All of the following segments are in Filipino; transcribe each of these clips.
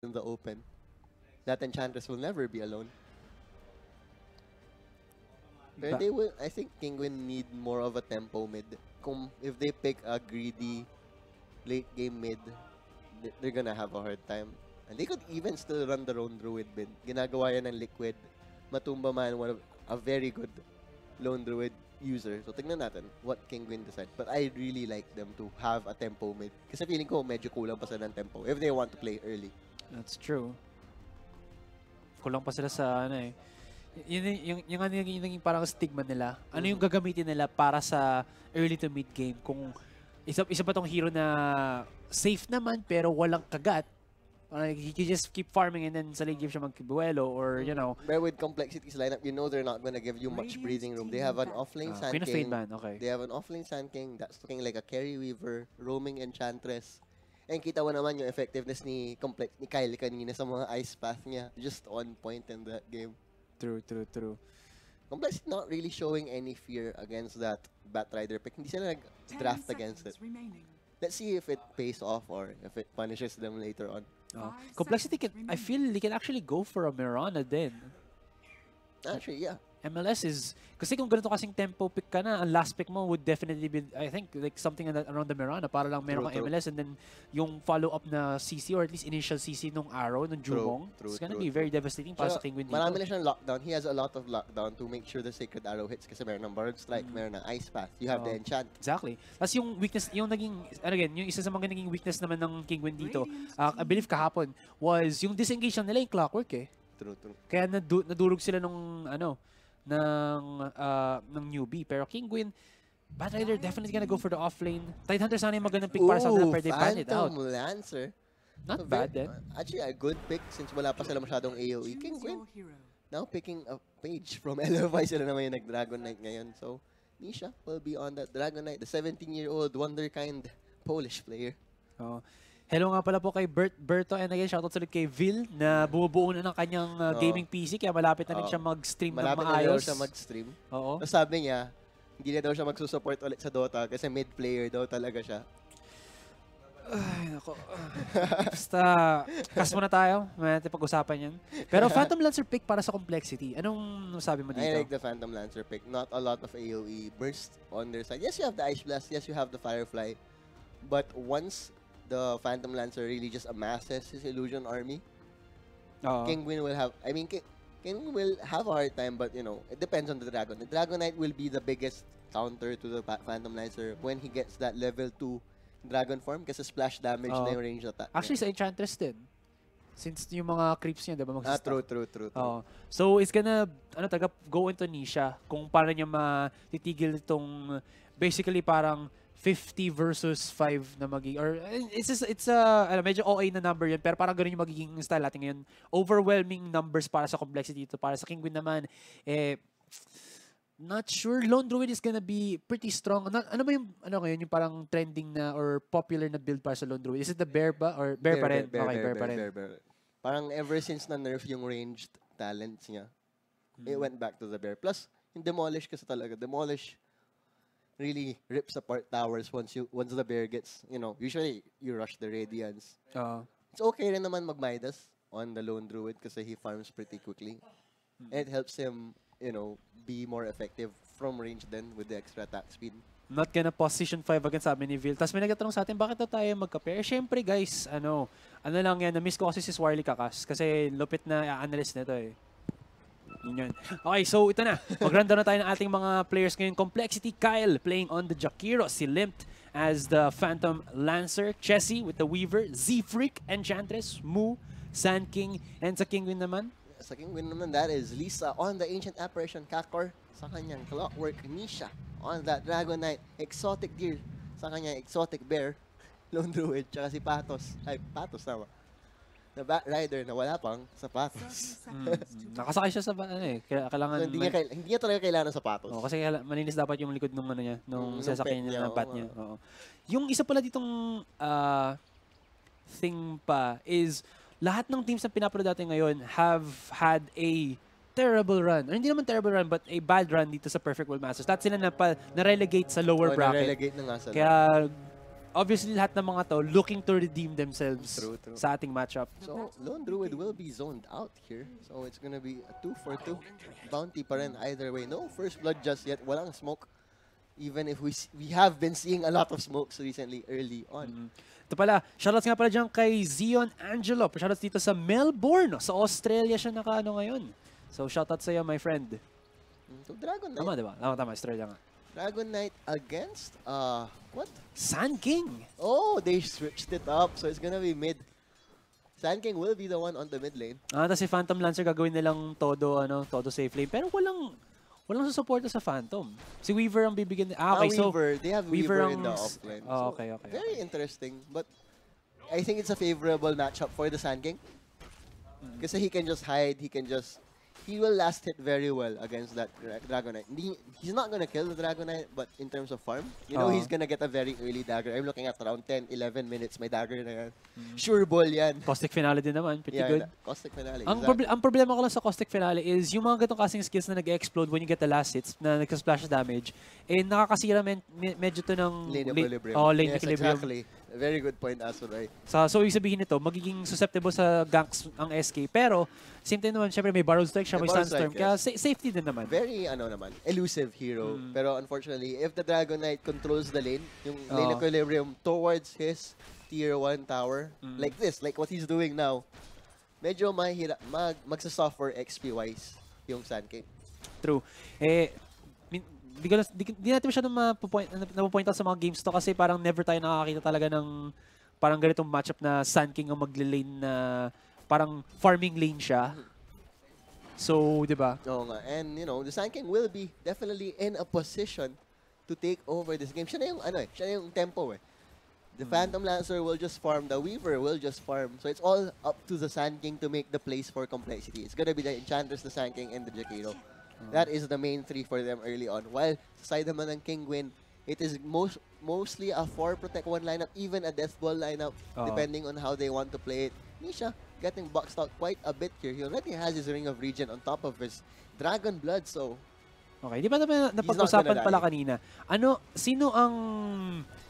in the open. That Enchantress will never be alone. But they will, I think Kinguin need more of a tempo mid. If they pick a greedy late game mid, they're gonna have a hard time. And they could even still run their own Druid mid. Ginagawa yan ng Liquid. Matumba man, a very good lone Druid user. So tignan natin what Kinguin decide. But I really like them to have a tempo mid. Kasi feeling ko medyo kulang pa sila ng tempo if they want to play early. That's true. Kulang pa sila sa ano eh. Yung parang stigma nila. Ano yung gagamitin nila para sa early to mid game? Kung isa pa tong hero na safe naman pero walang kagat. He can just keep farming and then sa late game siya magkibuelo or you know. But with Complexity's lineup, you know they're not gonna give you much breathing room. They have an offlane Sand King. Okay. They have an offlane Sand King that's looking like a carry weaver, roaming Enchantress. And kita mo naman yung effectiveness ni Kyle kanina sa mga ice path niya. Just on point in that game. True. Complexity not really showing any fear against that Batrider pick. Hindi sila nag-draft against it. Let's see if it pays off or if it punishes them later on. Complexity I feel they can actually go for a Mirana then. Actually, yeah. MLS is, kasi kung ganito kasing tempo pick ka na, ang last pick mo would definitely be, I think, like something around the Mirana para lang meron kang MLS and then yung follow-up na CC or at least initial CC nung Arrow, nung Jumong, it's gonna be very devastating para sa Kinguin dito. Marami na siyang lockdown. He has a lot of lockdown to make sure the Sacred Arrow hits kasi meron ng Bird Strike, meron ng Ice Path. You have the Enchant. Exactly. Tapos yung weakness, yung naging, again, yung isa sa mga naging weakness naman ng Kinguin dito, I believe kahapon, was yung disengage nila yung Clockwork eh. True. Kaya nadurog sila nung, ng newbie. Pero Kinguin, Batrider definitely gonna go for the offlane. Tidehunter sana yung magandang pick para sa kanila pero they ban it out. Phantom Lancer. Not bad then. Actually, a good pick since wala pa sila masyadong AoE. Kinguin now picking a page from LFI sila naman yung nag-Dragon Knight ngayon. So, Nisha will be on that Dragon Knight, the 17-year-old wonderkind Polish player. Hello nga pala po kay Berto and again shoutout ulit kay Vil na bumubuo na ng kanyang gaming PC kaya malapit na rin siya mag-stream ng maayos. Malapit na daw siya mag-stream. Oo. So sabi niya, hindi na daw siya magsusupport ulit sa Dota kasi mid-player daw talaga siya. Ay, nako. Basta, kas muna tayo. May natin pag-usapan yan. Pero Phantom Lancer pick para sa Complexity. Anong sabi mo dito? I like the Phantom Lancer pick. Not a lot of AoE burst on their side. Yes, you have the Ice Blast. Yes, you have the Firefly. But once the Phantom Lancer really just amasses his Illusion army, Kinguin will have, Kinguin will have a hard time, but you know, it depends on the Dragon. The Dragon Knight will be the biggest counter to the Phantom Lancer when he gets that level 2 Dragon form kasi splash damage na yung range attack. Actually, sa Enchantress din. Since yung mga creeps niya, diba mag-stop? True. So, it's gonna, go into Nisha kung paano niya matitigil itong, basically parang 50 versus 5 na magiging, or it's a medyo OA na number yun, pero parang ganun yung magiging style natin ngayon. Overwhelming numbers para sa Complexity dito. Para sa Kinguin naman, not sure. Lone Druid is gonna be pretty strong. Ano ba yung, ngayon, yung parang trending na or popular na build para sa Lone Druid? Is it the Bear ba? Or Bear pa rin? Bear pa rin. Parang ever since na-nerf yung ranged talents niya, it went back to the Bear. Plus, yung Demolish kasi talaga. Demolish really rips apart towers once the Bear gets, usually you rush the Radiance. It's okay rin naman mag-Midas on the Lone Druid kasi he farms pretty quickly. And it helps him, be more effective from range then with the extra attack speed. Not gonna position 5 against sabi ni Vil. Tapos may nagtatanong sa atin, bakit na tayo magka-pair? Siyempre guys, ano lang yan, na-miss ko kasi si Swarley Kakas kasi lupit na analyst nito eh. Yun. Okay, so ito na. Mag-rundown na tayo ng ating mga players ngayon. Complexity, Kyle playing on the Jakiro. Si Limpt as the Phantom Lancer. Chessy with the Weaver. Z-Freak, Enchantress. Mu, Sand King. And sa Kinguin naman? Sa Kinguin naman, that is Lisa on the Ancient Apparition. Kakor sa kanyang Clockwork. Nisha on that Dragon Knight. Exotic Deer sa kanyang Exotic Bear. Lone Druid. Tsaka si Patos. Ay, Patos naman. Na Batrider na wala pang sapatos. Nakasakay siya sa kailangan so, hindi niya talaga kailangan ng sapatos. Kasi malinis dapat yung likod nung sasakyan niya ng bat niya. Yung isa pala ditong thing pa is lahat ng teams na pinapalo natin ngayon have had a terrible run. Or hindi naman terrible run, but a bad run dito sa Perfect World Masters. Lahat sila na-relegate sa lower bracket. Na-relegate na nga sila. Kaya obviously lahat ng mga to looking to redeem themselves True. sa ating matchup. So, Lone Druid will be zoned out here. So, it's gonna be a 2-for-2. Bounty pa rin either way. No first blood just yet. Walang smoke. Even if we have been seeing a lot of smokes recently, early on. Ito pala, shoutouts nga pala dyan kay Zion Angelo. Shoutouts dito sa Melbourne. Sa Australia siya naka-ano ngayon. So, shoutout sa iyo, my friend. So, Dragon Knight. Tama, diba? Tama, Australia nga. Dragon Knight against, what? Sand King. Oh, they switched it up. So, it's gonna be mid. Sand King will be the one on the mid lane. Tapos si Phantom Lancer gagawin nilang todo safe lane. Pero walang susuporta sa Phantom. Si Weaver ang bibigyan. Okay, so Weaver, they have Weaver in the ang offlane. Oh, So, okay. very interesting. But I think it's a favorable matchup for the Sand King. Kasi he can just hide, he will last hit very well against that Dragon Knight. He's not gonna kill the Dragon Knight, but in terms of farm, you know, he's gonna get a very early dagger. I'm looking at around 10, 11 minutes, may dagger na yan. Sure ball yan. Caustic Finale din naman, pretty good. Caustic Finale. Ang problema ko lang sa Caustic Finale is yung mga ganitong kasing skills na nag-explode when you get the last hits, na nag-splash damage, nakakasira medyo to ng lane equilibrium. Lane equilibrium. Exactly. Very good point, Asurai. So, ibig sabihin nito, magiging susceptible sa ganks ang SK. Pero, same time naman, syempre may Barrel Strike siya, may Sunstorm. Kaya safety din naman. Very, elusive hero. Pero unfortunately, if the Dragon Knight controls the lane, yung lane equilibrium towards his tier 1 tower, like what he's doing now, medyo magsasuffer XP-wise yung Sand King. True. Di natin masyadong napupoint out sa mga games to kasi parang never tayo nakakita talaga ng parang ganitong matchup na Sand King ang magle-lane na parang farming lane siya. So, di ba? Oo nga. And, the Sand King will be definitely in a position to take over this game. Siya na yung tempo eh. The Phantom Lancer will just farm, the Weaver will just farm. So it's all up to the Sand King to make the plays for complexity. It's gonna be the Enchantress, the Sand King, and the Jakiro. That is the main three for them early on. While sa side naman ng Kinguin, it is mostly a 4 protect 1 lineup, even a death ball lineup, depending on how they want to play it. Nisha getting boxed out quite a bit here. He already has his Ring of Regen on top of his Dragon Blood, so... Okay, di ba napag-usapan pala kanina? Sino ang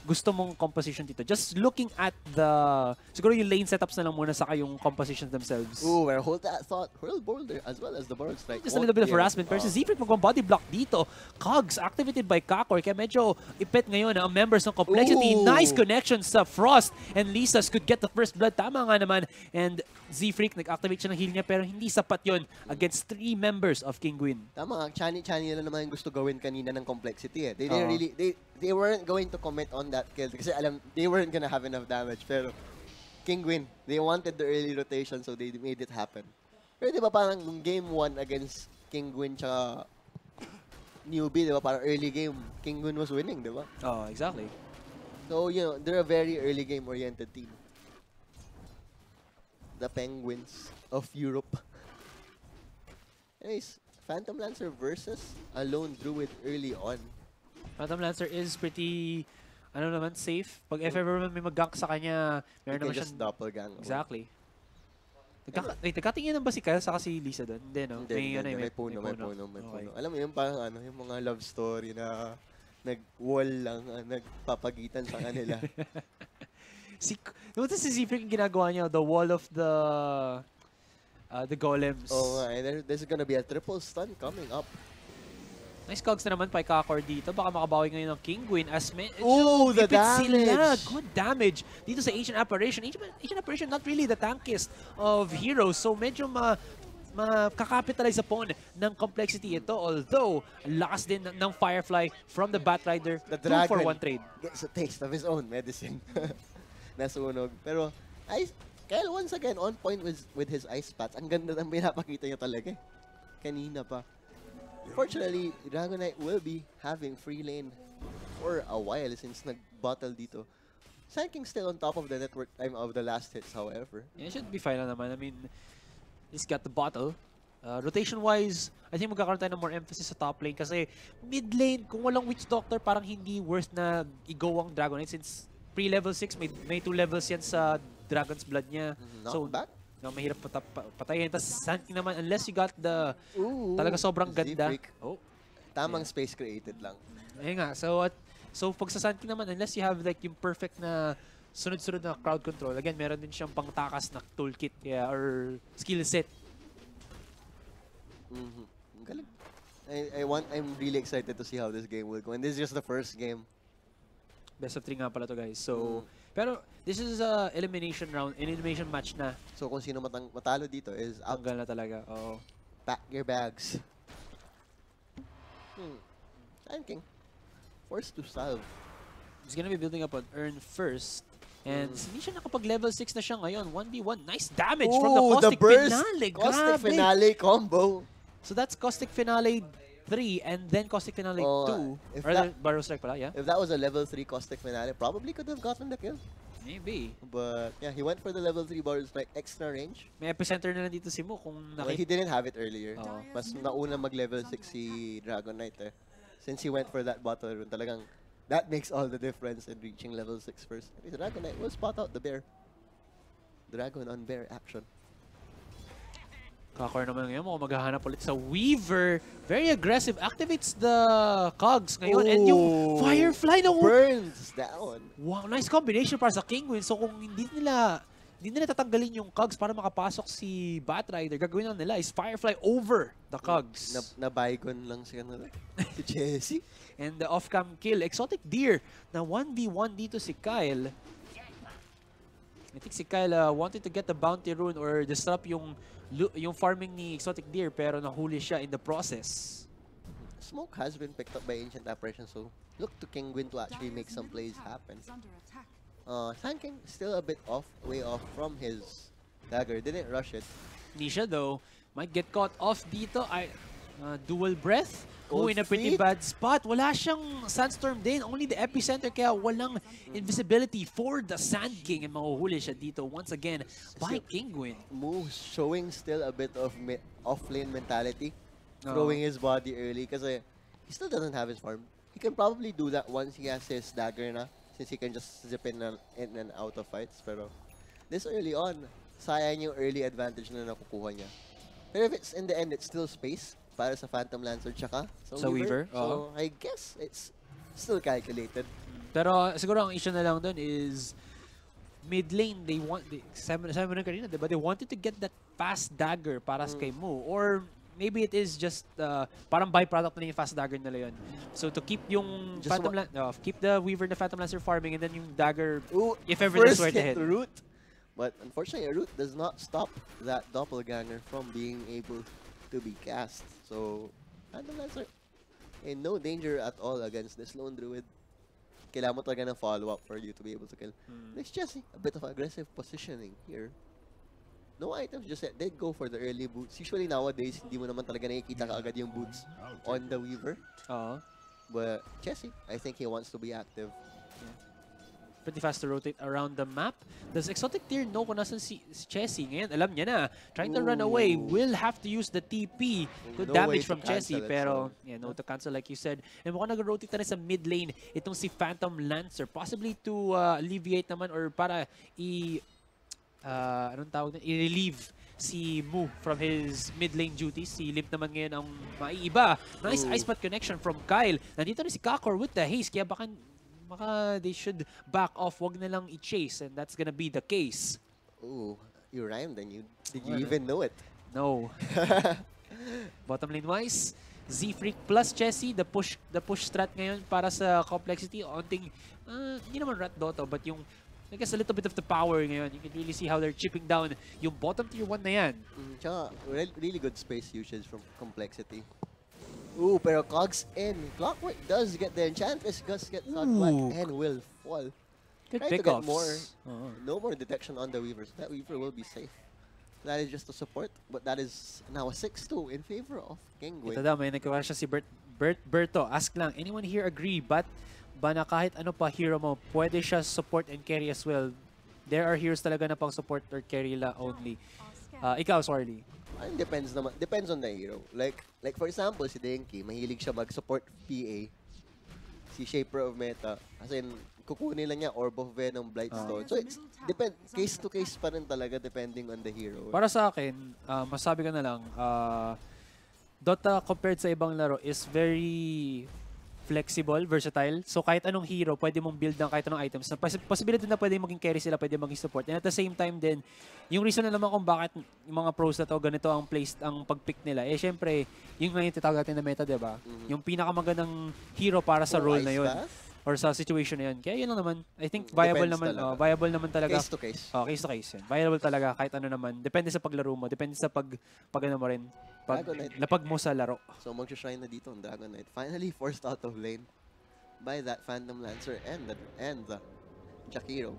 gusto mong composition dito? Just looking at siguro yung lane setups na lang muna saka yung compositions themselves. Ooh, hold that thought. Hurl Boulder as well as the Barrel Strike. Just a little bit of harassment versus Zefric mag-body block dito. Cogs activated by Kakor. Kaya medyo ipet ngayon ang members ng Complexity. Ooh. Nice connections sa Frost and Lisas could get the first blood. Tama nga naman. And Zefric nag-activate siya ng heal niya pero hindi sapat yun against 3 members of Kinguin. Tama, Chani lang naman yung gusto gawin kanina ng Complexity eh. They weren't going to commit on that kill kasi they weren't gonna have enough damage. Pero Kinguin, they wanted the early rotation so they made it happen. Pero di ba parang nung game 1 against Kinguin tsaka Newbie, di ba parang early game, Kinguin was winning, di ba? Oh, exactly. So, they're a very early game oriented team. The Penguins of Europe. Anyways, Phantom Lancer versus a Lone Druid early on. Phantom Lancer is pretty, safe. Pag if ever may mag-gank sa kanya, meron naman just doppelgang. Exactly. Nagkatingin ba si Kyle saka si Lisa doon? Hindi, no? May puno. Alam mo yun, parang yung mga love story na nag-wall lang, nagpapagitan sa kanila. Notice si Zefric yung ginagawa niya, the wall of the golems. Oh, and there's gonna be a triple stun coming up. Nice cogs na naman pa Kakor dito. Baka makabawi ngayon ng Kinguin as the damage! Good damage dito sa Ancient Apparition. Ancient Apparition not really the tankiest of heroes. So medyo makakapitalize upon ng Complexity ito. Although, lakas din ng Firefly from the Batrider. The Dragon 2-for-1 trade. Gets a taste of his own medicine. Nasunog. Pero, Kyle once again on point with his ice spats. Ang ganda ng pinapakita niya talaga. Kanina pa. Fortunately, Dragon Knight will be having free lane for a while since nag-battle dito. Sand King still on top of the network time of the last hits, however. Yeah, it should be fine naman. I mean, he's got the bottle. Rotation-wise, I think magkakaroon tayo ng more emphasis sa top lane kasi mid lane, kung walang Witch Doctor, parang hindi worth na i-go ang Dragon Knight since pre-level 6, may 2 levels yan sa Dragon's Blood niya. Back. Mahirap patayin. Tapos Sand King naman, unless you got the talaga sobrang ganda. Tamang space created lang. Ayun nga. So, So pag sa Sand King naman, unless you have like yung perfect na sunod-sunod na crowd control, again, meron din siyang pangtakas na toolkit or skill set. Galing. I'm really excited to see how this game will go. And this is just the first game. Best of 3 nga pala to, guys. So, pero this is a elimination round, elimination match na. So kung sino matalo dito is out. Tanggal na talaga. Oo. Pack your bags. Sand King. Forced to salve. He's gonna be building up on Earn first. And hindi siya nakapag level 6 na siya ngayon. 1v1. Nice damage from the Caustic Finale. Caustic Finale combo. So that's Caustic Finale 3 and then Caustic Finale 2. Or Barrow Strike pala, yeah? If that was a level 3 Caustic Finale, probably could have gotten the kill. Maybe. But yeah, he went for the level 3 Barrow Strike extra range. May epicenter na lang dito si Mu kung Well, he didn't have it earlier. Mas nauna mag-level 6 si Dragon Knight eh. Since he went for that bottle rune, talagang that makes all the difference in reaching level 6 first. Dragon Knight will spot out the bear. Dragon on bear action. Kakor naman ngayon, mukhang maghahanap ulit sa Weaver. Very aggressive. Activates the cogs ngayon. And yung Firefly na burns down. Wow, nice combination para sa Kinguin. So kung hindi nila tatanggalin yung cogs para makapasok si Batrider, gagawin lang nila is Firefly over the cogs. Na-bygone lang si Jesse. And the off-cam kill. Exotic Deer na 1v1 dito si Kyle. I think si Kyle wanted to get the bounty rune or disrupt yung farming ni Exotic Deer pero nahuli siya in the process. Smoke has been picked up by Ancient Apparition, so look to Kinguin to actually make some plays happen. Sand King still a bit way off from his dagger. Didn't rush it. Nisha though might get caught off dito. Dual breath. In a pretty bad spot. Wala siyang Sandstorm din. Only the epicenter kaya walang invisibility for the Sand King. And mahuhuli siya dito once again by Kinguin. Moves showing still a bit of off-lane mentality. Throwing his body early kasi he still doesn't have his farm. He can probably do that once he has his dagger na. Since he can just zip in and out of fights. Pero this early on, sayang yung early advantage na nakukuha niya. Pero if it's in the end, it's still space para sa Phantom Lancer tsaka sa Weaver. So I guess it's still calculated. Pero siguro ang issue na lang dun is mid lane, sabi mo rin kanina, diba? They wanted to get that fast dagger para sa kay Mu. Or maybe it is just parang byproduct na yung fast dagger nila yun. So to keep yung keep the Weaver na Phantom Lancer farming and then yung dagger, if ever this were to hit. Root. But unfortunately, Root does not stop that doppelganger from being able to be cast. So Phantom Lancer in no danger at all against this lone druid. Kailangan mo talaga ng follow-up for you to be able to kill. Next Jesse, a bit of aggressive positioning here. No items, just did go for the early boots. Usually nowadays, hindi mo naman talaga nakikita kaagad yung boots on the Weaver. But Jesse, I think he wants to be active. Pretty fast to rotate around the map. Does Exotic Deer know kung nasan si Chessie? Ngayon, alam niya na. Trying to run away. Will have to use the TP to damage from Chessie. Pero, no to cancel like you said. And mukhang nag-rotate na rin sa mid lane itong si Phantom Lancer. Possibly to alleviate naman or para anong tawag na? I-relieve si Mu from his mid lane duties. Si Limp naman ngayon ang maiiba. Nice ice spot connection from Kyle. Nandito rin si Kakor with the haste. Kaya baka they should back off. Wag na lang i-chase. And that's gonna be the case. Ooh, you rhymed and did you even know it? No. Bottom lane wise, Z-Freak plus Chessie, the push strat ngayon para sa complexity. Onting, hindi naman rat Dota, but yung, I guess a little bit of the power ngayon. You can really see how they're chipping down yung bottom tier 1 na yan. Tsaka, really good space usage from complexity. Ooh, pero Cogs in. Clockwork does get the Enchantress, does get knocked back and will fall. Good Try pickoffs. to get more, no more detection on the Weaver, so that Weaver will be safe. That is just a support, but that is now a 6-2 in favor of Kinguin. Ito daw, may nagkawa siya si Berto. Ask lang, anyone here agree? But ba na kahit ano pa hero mo, pwede siya support and carry as well? There are heroes talaga na pang support or carry la only. Ikaw, Swarley. Depends on the hero. Like for example, si Denki, mahilig siya mag-support PA. Si Shaper of Meta, as in, kukunin lang niya Orb of Venom, Blightstone. So it's case to case pa rin talaga depending on the hero. Para sa akin, masabi ko na lang, Dota compared sa ibang laro is very flexible, versatile. So kahit anong hero, pwede mong build ng kahit anong items. Possibility na pwede maging carry sila, pwede maging support. And at the same time din, yung reason na naman kung bakit yung mga pros na to, ganito ang pag-pick nila. Eh syempre, yung ngayon titawag natin na meta, diba? Yung pinakamagandang hero para sa role na yun. Or sa situation na yun. Kaya yun lang naman. I think viable naman. Viable naman talaga. Case to case. Case to case. Yun. Viable talaga kahit ano naman. Depende sa paglaro mo. Depende sa pag ano mo rin. Lapag mo sa laro. So mag-shine na dito ang Dragon Knight. Finally forced out of lane by that Phantom Lancer and the Jakiro.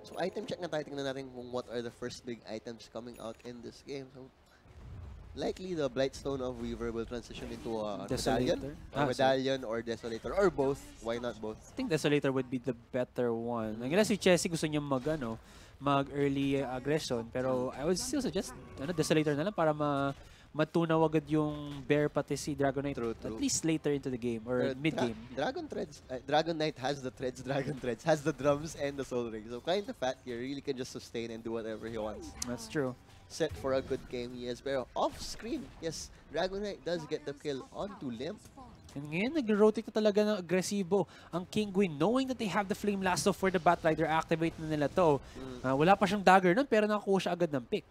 So item check na tayo. Tingnan natin kung what are the first big items coming out in this game. So likely the Blightstone of Weaver will transition into a medallion or Desolator or both. Why not both? I think Desolator would be the better one. Ang si Chessy gusto niya mag-early aggression, pero I would still suggest Desolator na lang para matunaw agad yung Bear pati si Dragon Knight at least later into the game or mid-game. Dragon Knight has the threads, Dragon Threads, has the drums and the Soul Ring. So kind of fat here, really can just sustain and do whatever he wants. That's true. Set for a good game, yes. Pero off-screen, yes, Dragon Knight does get the kill onto Limp. And ngayon, nag-rotate na talaga ng agresibo ang Kinguin. Knowing that they have the Flame Lasso for the Batrider, activate na nila to. Wala pa siyang dagger nun, pero nakakuha siya agad ng pick.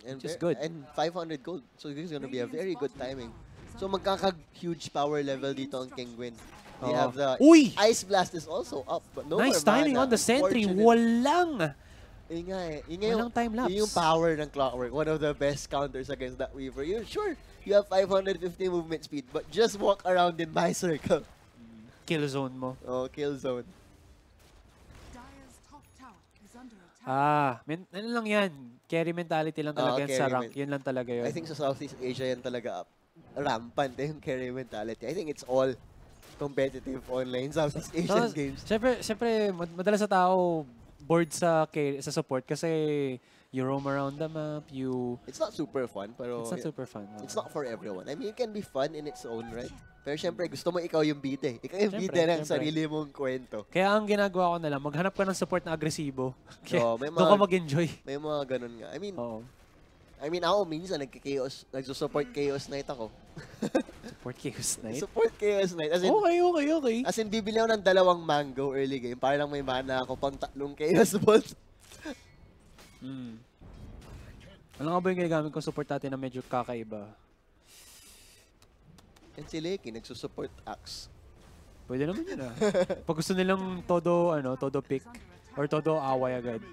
Which is good. And 500 gold. So this is gonna be a very good timing. So magkaka-huge power level dito ang Kinguin. They have the Ice Blast is also up, but no nice timing on the sentry. Walang walang time lapse. Yung power ng Clockwork, one of the best counters against that Weaver. Sure, you have 550 movement speed, but just walk around in my circle. Kill zone mo. Oh, kill zone. Ano lang yan? Carry mentality lang talaga yan sa rank. Yun lang talaga yun. I think sa Southeast Asia yan talaga rampant yung carry mentality. I think it's all competitive online Southeast Asian games. Siyempre, madalas sa tao bored sa support kasi you roam around the map, It's not super fun, pero... It's not super fun. It's not for everyone. I mean, it can be fun in its own right. Pero syempre, gusto mo ikaw yung bida. Ikaw yung bida ng sarili mong kwento. Kaya ang ginagawa ko na lang, maghanap ka ng support na agresibo. Doon ka mag-enjoy. May mga ganun nga. I mean, ako minsan nagsusupport Chaos Knight ako. Support Chaos Knight? Support Chaos Knight. As in, okay. As in, bibili ako ng 2 mango early game para lang may mana ako pang 3 Chaos Balls. Ano nga ba yung ginagamit kong support natin na medyo kakaiba? And si Lecky, nagsusupport Axe. Pwede naman yun Pag gusto nilang todo pick or todo away agad.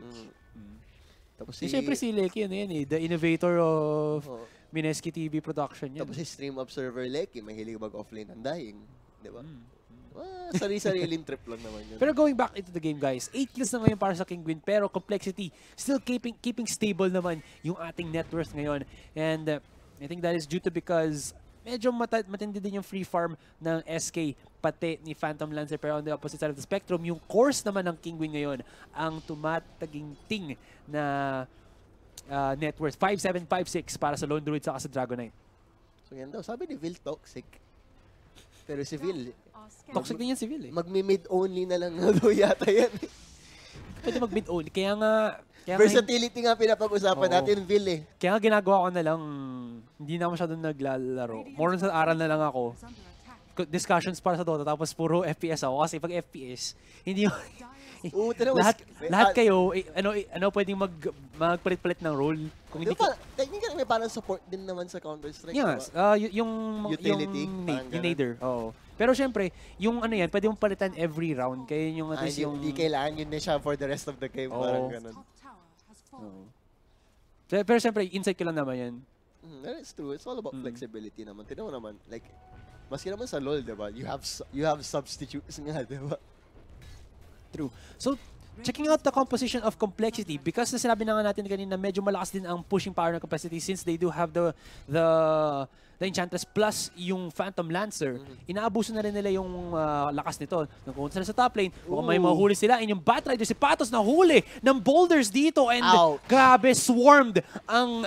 Tapos siyempre si Lecky, the innovator of Mineski TV production yan. Tapos si stream observer Lecky, mahilig mag-offlane ng dying. Diba? Sari-sariling trip lang naman yun. Pero going back into the game, guys, 8 kills na ngayon para sa Kinguin, pero complexity, still keeping stable naman yung ating net worth ngayon. And I think that is due to because medyo matindi din yung free farm ng SK pati ni Phantom Lancer, pero on the opposite side of the spectrum, yung course naman ng Kinguin ngayon ang tumataginting na net worth 5756 para sa Lone Druid saka sa Dragon Knight. So yan daw, sabi ni Vil toxic. Pero si Vil, toxic din yan si Vil Mag-mid only na lang daw yata yan. Pwede mag-mid only, kaya nga versatility nga pinapag-usapan natin, Vil Kaya nga ginagawa ko na lang, hindi na masyadong naglalaro. More sa aral na lang ako. Discussions para sa Dota, tapos puro FPS ako. Kasi pag FPS, hindi yung... lahat kayo, pwedeng magpalit-palit ng role. Kung hindi technically, may parang support din naman sa Counter-Strike. Yes, yung utility, yung nader. Pero syempre, yung yan, pwede mong palitan every round. Kaya yung at least hindi kailangan yun na siya for the rest of the game. Parang ganun. Pero syempre, insight ko lang naman yan. That's true. It's all about flexibility naman. Tignan mo naman, like, maski naman sa LoL, diba? You have substitutes nga, diba? True. So, checking out the composition of complexity, because sinabi na nga natin kanina, medyo malakas din ang pushing power ng complexity since they do have the Enchantress plus yung Phantom Lancer. Inaabuso na rin nila yung lakas nito. Nagpunta sila sa top lane, kung may mahuli sila, and yung Batrider, si Patos, nahuli ng boulders dito, and grabe, swarmed ang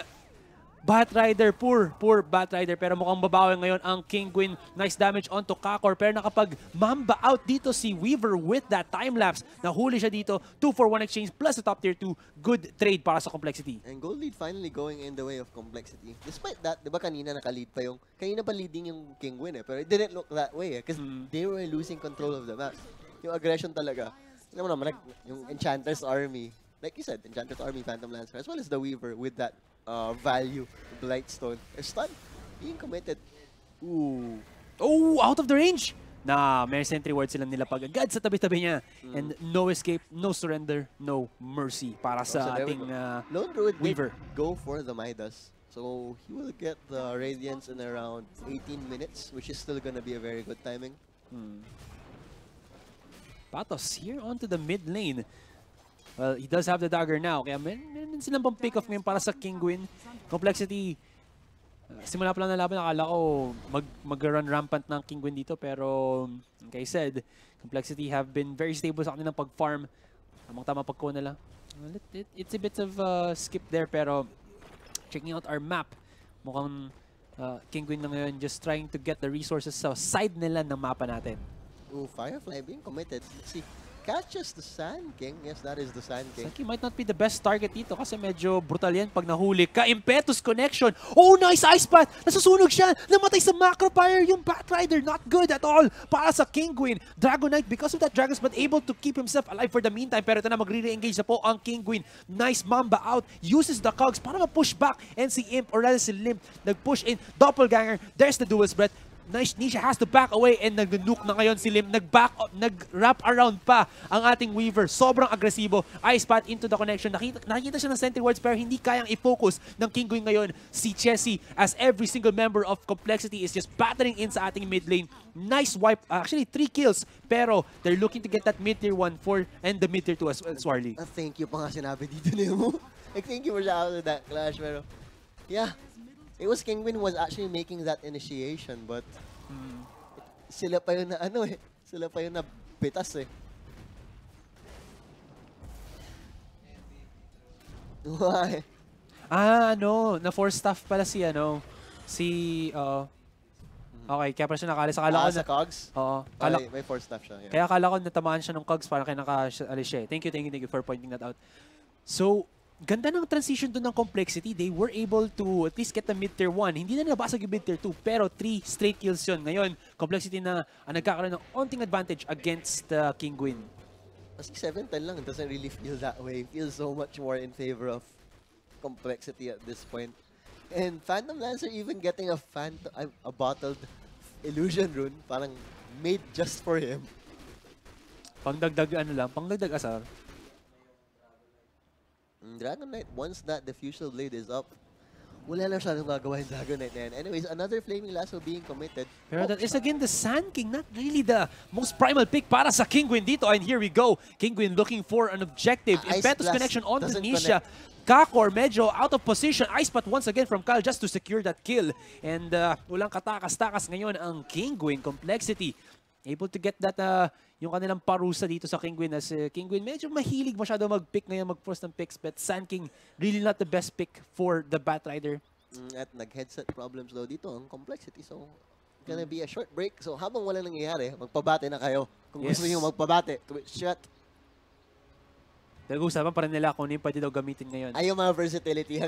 Batrider, poor Batrider. Pero mukhang babawi ngayon ang Kinguin. Nice damage onto Kakor. Pero nakapag-mamba out dito si Weaver with that time-lapse. Nahuli siya dito. 2-for-1 exchange plus the top tier 2. Good trade para sa Complexity. And gold lead finally going in the way of Complexity. Despite that, di ba kanina naka-lead pa yung... Kanina pa leading yung Kinguin eh. Pero it didn't look that way eh. Because they were losing control of the map. Yung aggression talaga. Alam mo naman, yung Enchanter's Army. Like you said, Enchanter's Army, Phantom Lancer, as well as the Weaver with that value, Blightstone. They're stunned, being committed. Ooh. Oh, out of the range! May sentry ward silang nilapag agad sa tabi-tabi niya. And no escape, no surrender, no mercy para sa ating Lone Druid Weaver. Go for the Midas. So he will get the Radiance in around 18 minutes, which is still gonna be a very good timing. Patos here onto the mid lane. Well, he does have the dagger now. Kaya meron silang pang pick-off ngayon para sa Kinguin. Complexity, simula pa lang na laban, nakala ko mag-run rampant ng Kinguin dito. Pero, like I said, Complexity have been very stable sa kanilang pag-farm. Tamang-tama pag-ko na lang. It's a bit of skip there, pero checking out our map, mukhang Kinguin na ngayon just trying to get the resources sa side nila ng mapa natin. Ooh, Firefly being committed. Let's see. Catches the Sand King. Yes, that is the Sand King. Saki might not be the best target dito kasi medyo brutal yan pag nahuli ka. Impetus connection. Oh, nice Ice Path. Nasusunog siya. Namatay sa Macro Fire yung Batrider. Not good at all para sa Kinguin. Dragonite, because of that Dragon's but able to keep himself alive for the meantime. Pero ito na, magre-re-engage na po ang Kinguin. Nice Mamba out. Uses the cogs para ma-push back. And si Imp or rather si Limp nag-push in. Doppelganger. There's the Duel's Breath. Nice, Nisha has to back away and nag-nuke na ngayon si Lim. Nag-wrap around pa ang ating Weaver. Sobrang agresibo. Ice Path into the connection. Nakikita siya ng sentry wards pero hindi kayang i-focus ng Kinguin ngayon si Chessy as every single member of Complexity is just battering in sa ating mid lane. Nice wipe. Actually, 3 kills. Pero they're looking to get that mid tier 1 and the mid tier 2 as well, Swarley. Thank you pa nga sinabi dito Nemo. Like, thank you for shouting that clash. Pero, yeah. It was Kinguin was actually making that initiation, but sila pa yung na ano eh. Sila pa yung na bitas eh. Why? Na-force staff pala si okay, kaya pala siya nakalis. Akala ko sa cogs? Oo. Okay, may force staff siya. Yeah. Kaya akala ko natamaan siya ng cogs para kaya nakalis siya. Thank you for pointing that out. So, ganda ng transition doon ng Complexity. They were able to at least get the mid-tier 1. Hindi na nabasag yung mid-tier 2, pero 3 straight kills yun. Ngayon, Complexity na nagkakaroon ng onting advantage against Kinguin. Kasi 7-10 lang, it doesn't really feel that way. It feels so much more in favor of Complexity at this point. And Phantom Lancer even getting a bottled illusion rune, parang made just for him. Pangdagdag asar. Dragonite, once that Diffusal Blade is up, wala na siya nang gagawa yung Dragonite na yan. Anyways, another Flaming Lasso being committed. Pero that is again the Sand King, not really the most primal pick para sa Kinguin dito. And here we go. Kinguin looking for an objective. Impetus connection on the Nisha. Kakor medyo out of position. Ice Path once again from Kyle just to secure that kill. And walang katakas-takas ngayon ang Kinguin Complexity. Able to get that yung kanilang parusa dito sa Kinguin as Kinguin medyo mahilig masyado mag-pick ngayon, mag-force ng picks, but Sand King really not the best pick for the Batrider. At nag-headset problems daw dito ang Complexity, so gonna be a short break. So habang wala nangyayari, magpabate na kayo. Kung gusto niyo magpabate, Twitch chat. Nag-uusapan pa rin nila kung ano yung pwede daw gamitin ngayon. Ay, yung mga versatility.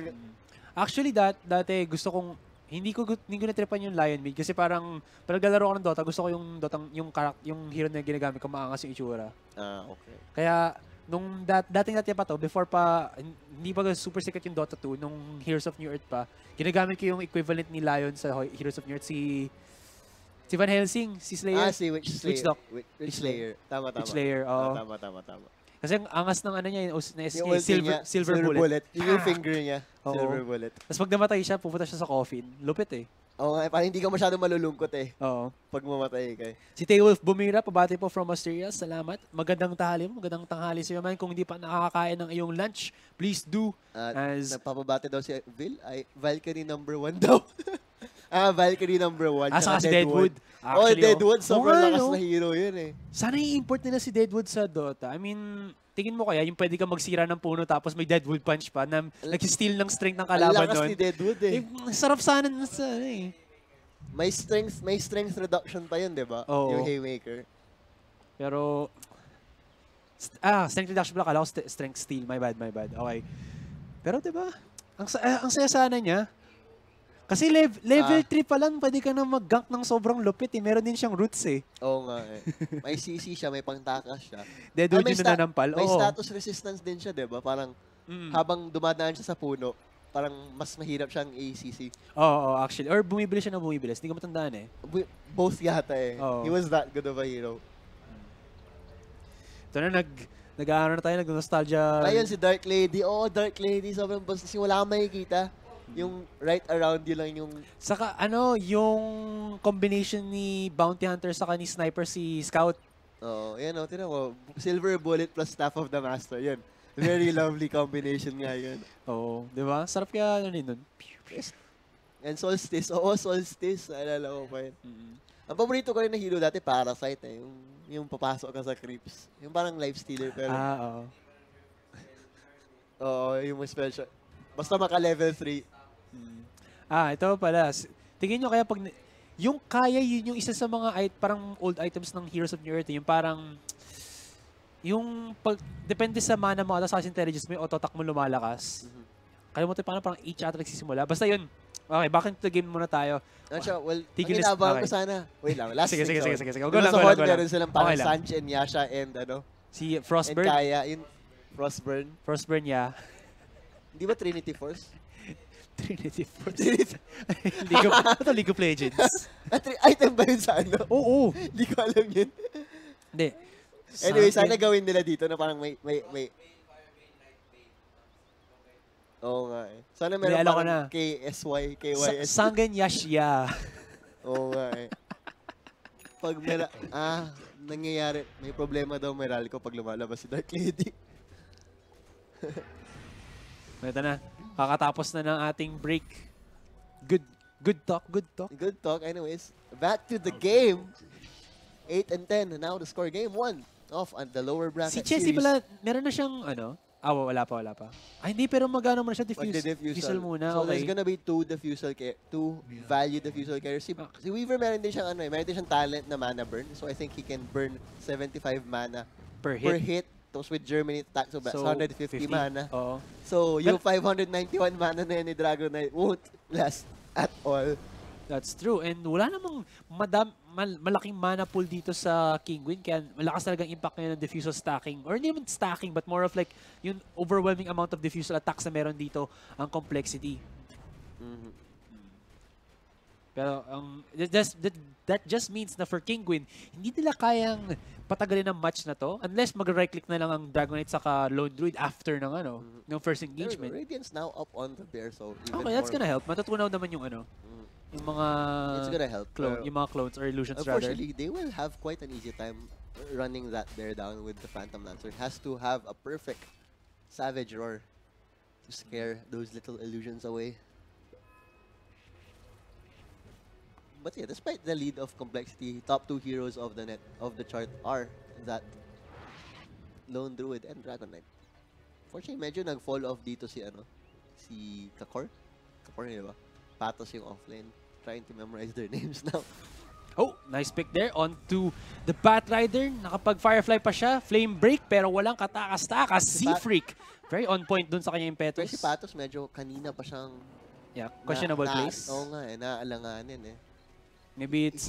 Actually, dati gusto kong hindi ko na-tripan yung Lion Mid kasi parang naglalaro ako ng Dota, gusto ko yung hero na ginagamit ko maangas yung itsura. Okay. Kaya nung dating pa to, before pa hindi pa super sikat yung Dota 2, nung Heroes of New Earth pa, ginagamit ko yung equivalent ni Lion sa Heroes of New Earth, si Van Helsing, si Slayer. Si Witch Slayer. Tama. Witch Slayer, oo. Tama. Kasi ang angas ng ano niya, yung silver bullet. Yung finger niya, silver bullet. Tapos pag namatay siya, pupunta siya sa coffin. Lupit eh. Oo nga, parang hindi ka masyado malulungkot eh. Oo. Pag mamatay ka. Si Taywolf Bumira, pabati po from Australia. Salamat. Magandang tanghali sa iyo man. Kung hindi pa nakakakain ng iyong lunch, please do. Nagpapabati daw si Valkyrie #1 daw. Valkyrie #1. Saka si Deadwood. Actually, Deadwood, sobrang lakas na hero yun eh. Sana i-import nila si Deadwood sa Dota. I mean, tingin mo kaya yung pwede kang magsira ng puno tapos may Deadwood Punch pa na nag-steal ng strength ng kalaban Ang lakas nun. ni Deadwood eh. Sarap sana eh. May strength reduction pa yun, di ba? Oo. Yung Haymaker. Pero, strength reduction pala. Kala ko strength steal. My bad. Okay. Pero diba, ang saya sana niya. Kasi level 3 pa lang, pwede ka na mag-gank ng sobrang lupit eh. Meron din siyang roots eh. Oo nga eh. May CC siya, may pangtakas siya. Deadwood yung nananampal. May status resistance din siya, di ba? Parang habang dumadaan siya sa puno, parang mas mahirap siyang ACC. Oo, actually. Or bumibilis siya na bumibilis. Hindi ko matandaan eh. Both yata eh. Oo. He was that good of a hero. Ito na, nag-ano na tayo, nag-nostalgia. Ayun, si Dark Lady. Oo, Dark Lady. Sobrang basta. Wala kang makikita. Yung right around you lang yung... Saka yung combination ni Bounty Hunter saka ni Sniper si Scout. Oo, yan o. Tinan mo. Silver Bullet plus Staff of the Master. Yan. Very lovely combination nga yun. Oo, di ba? Sarap kaya nun. And Solstice. Oo, Solstice. Alala ko pa yun. Ang paborito ko rin na hero dati, Parasite eh. Yung papasok ka sa creeps. Yung parang life stealer. Pero, oo. Oo, yung special. Basta maka-level 3. Ito pala. Tingin nyo kaya pag... Yung kaya, yun yung isa sa mga parang old items ng Heroes of New Earth. Yung parang... Yung pag... Depende sa mana mo at sa intelligence mo, yung auto-attack mo lumalakas. Kalimutan paano parang each ata nagsisimula. Basta yun. Okay, back into the game muna tayo. Well, ang inaabangan ko sana... Wait lang, last sige. Go lang. Meron silang parang Sanch and Yasha and si Frostburn. And Kaya, yung Frostburn. Frostburn, yeah. Hindi ba Trinity Force? Trinity Force. League of Legends. Item ba yun sa ano? Oo. Hindi ko alam yun. Hindi. Anyway, sana gawin nila dito na parang may... Oo nga eh. Sana meron parang KSY, KYS. Sangan Yashya. Oo nga eh. Pag nangyayari, may problema daw Meralco pag lumalabas si Dark Lady. Ito na. Kakatapos na ng ating break. Good talk. Good talk. Anyways, back to the game. 8 and 10. Now the score game 1 off on the lower bracket si Chessy series. pala, meron na siyang wala pa. Hindi, pero magano mo na siya diffusal muna. So okay. there's gonna be two value diffusal carriers. Si Weaver meron din siyang talent na mana burn. So I think he can burn 75 mana per hit. Tapos with Germany attack, so 150 mana. Oo. So yung 591 mana na yan ni Dragon Knight won't last at all. That's true. And wala namang malaking mana pool dito sa Kinguin. Kaya malakas talagang impact ngayon ng diffusal stacking. Or hindi naman stacking, but more of like yung overwhelming amount of diffusal attacks na meron dito, ang complexity. Pero that just means na for Kinguin, hindi nila kayang patagalin ang match na to unless mag-right click na lang ang Dragon Knight saka Lone Druid after ng ng first engagement. Radiant's now up on the bear, so okay, that's gonna help. Matutunaw naman yung yung mga it's gonna help. Yung mga clones or illusions rather. Unfortunately, they will have quite an easy time running that bear down with the Phantom Lancer. It has to have a perfect Savage Roar to scare those little illusions away. But yeah, despite the lead of complexity, top 2 heroes of the chart are that Lone Druid and Dragon Knight. Fortunately, medyo nag-fall off dito si Kakor. Kakor, di ba? Patos yung offlane. Trying to memorize their names now. Oh, nice pick there. On to the Batrider. Nakapag-Firefly pa siya. Flame Break, pero walang katakas-takas. Sea Freak. Very on point dun sa kanya impetus. Pero si Patos medyo kanina pa siyang... Yeah, questionable place. Oo nga eh, naaalanganin eh. Maybe it's...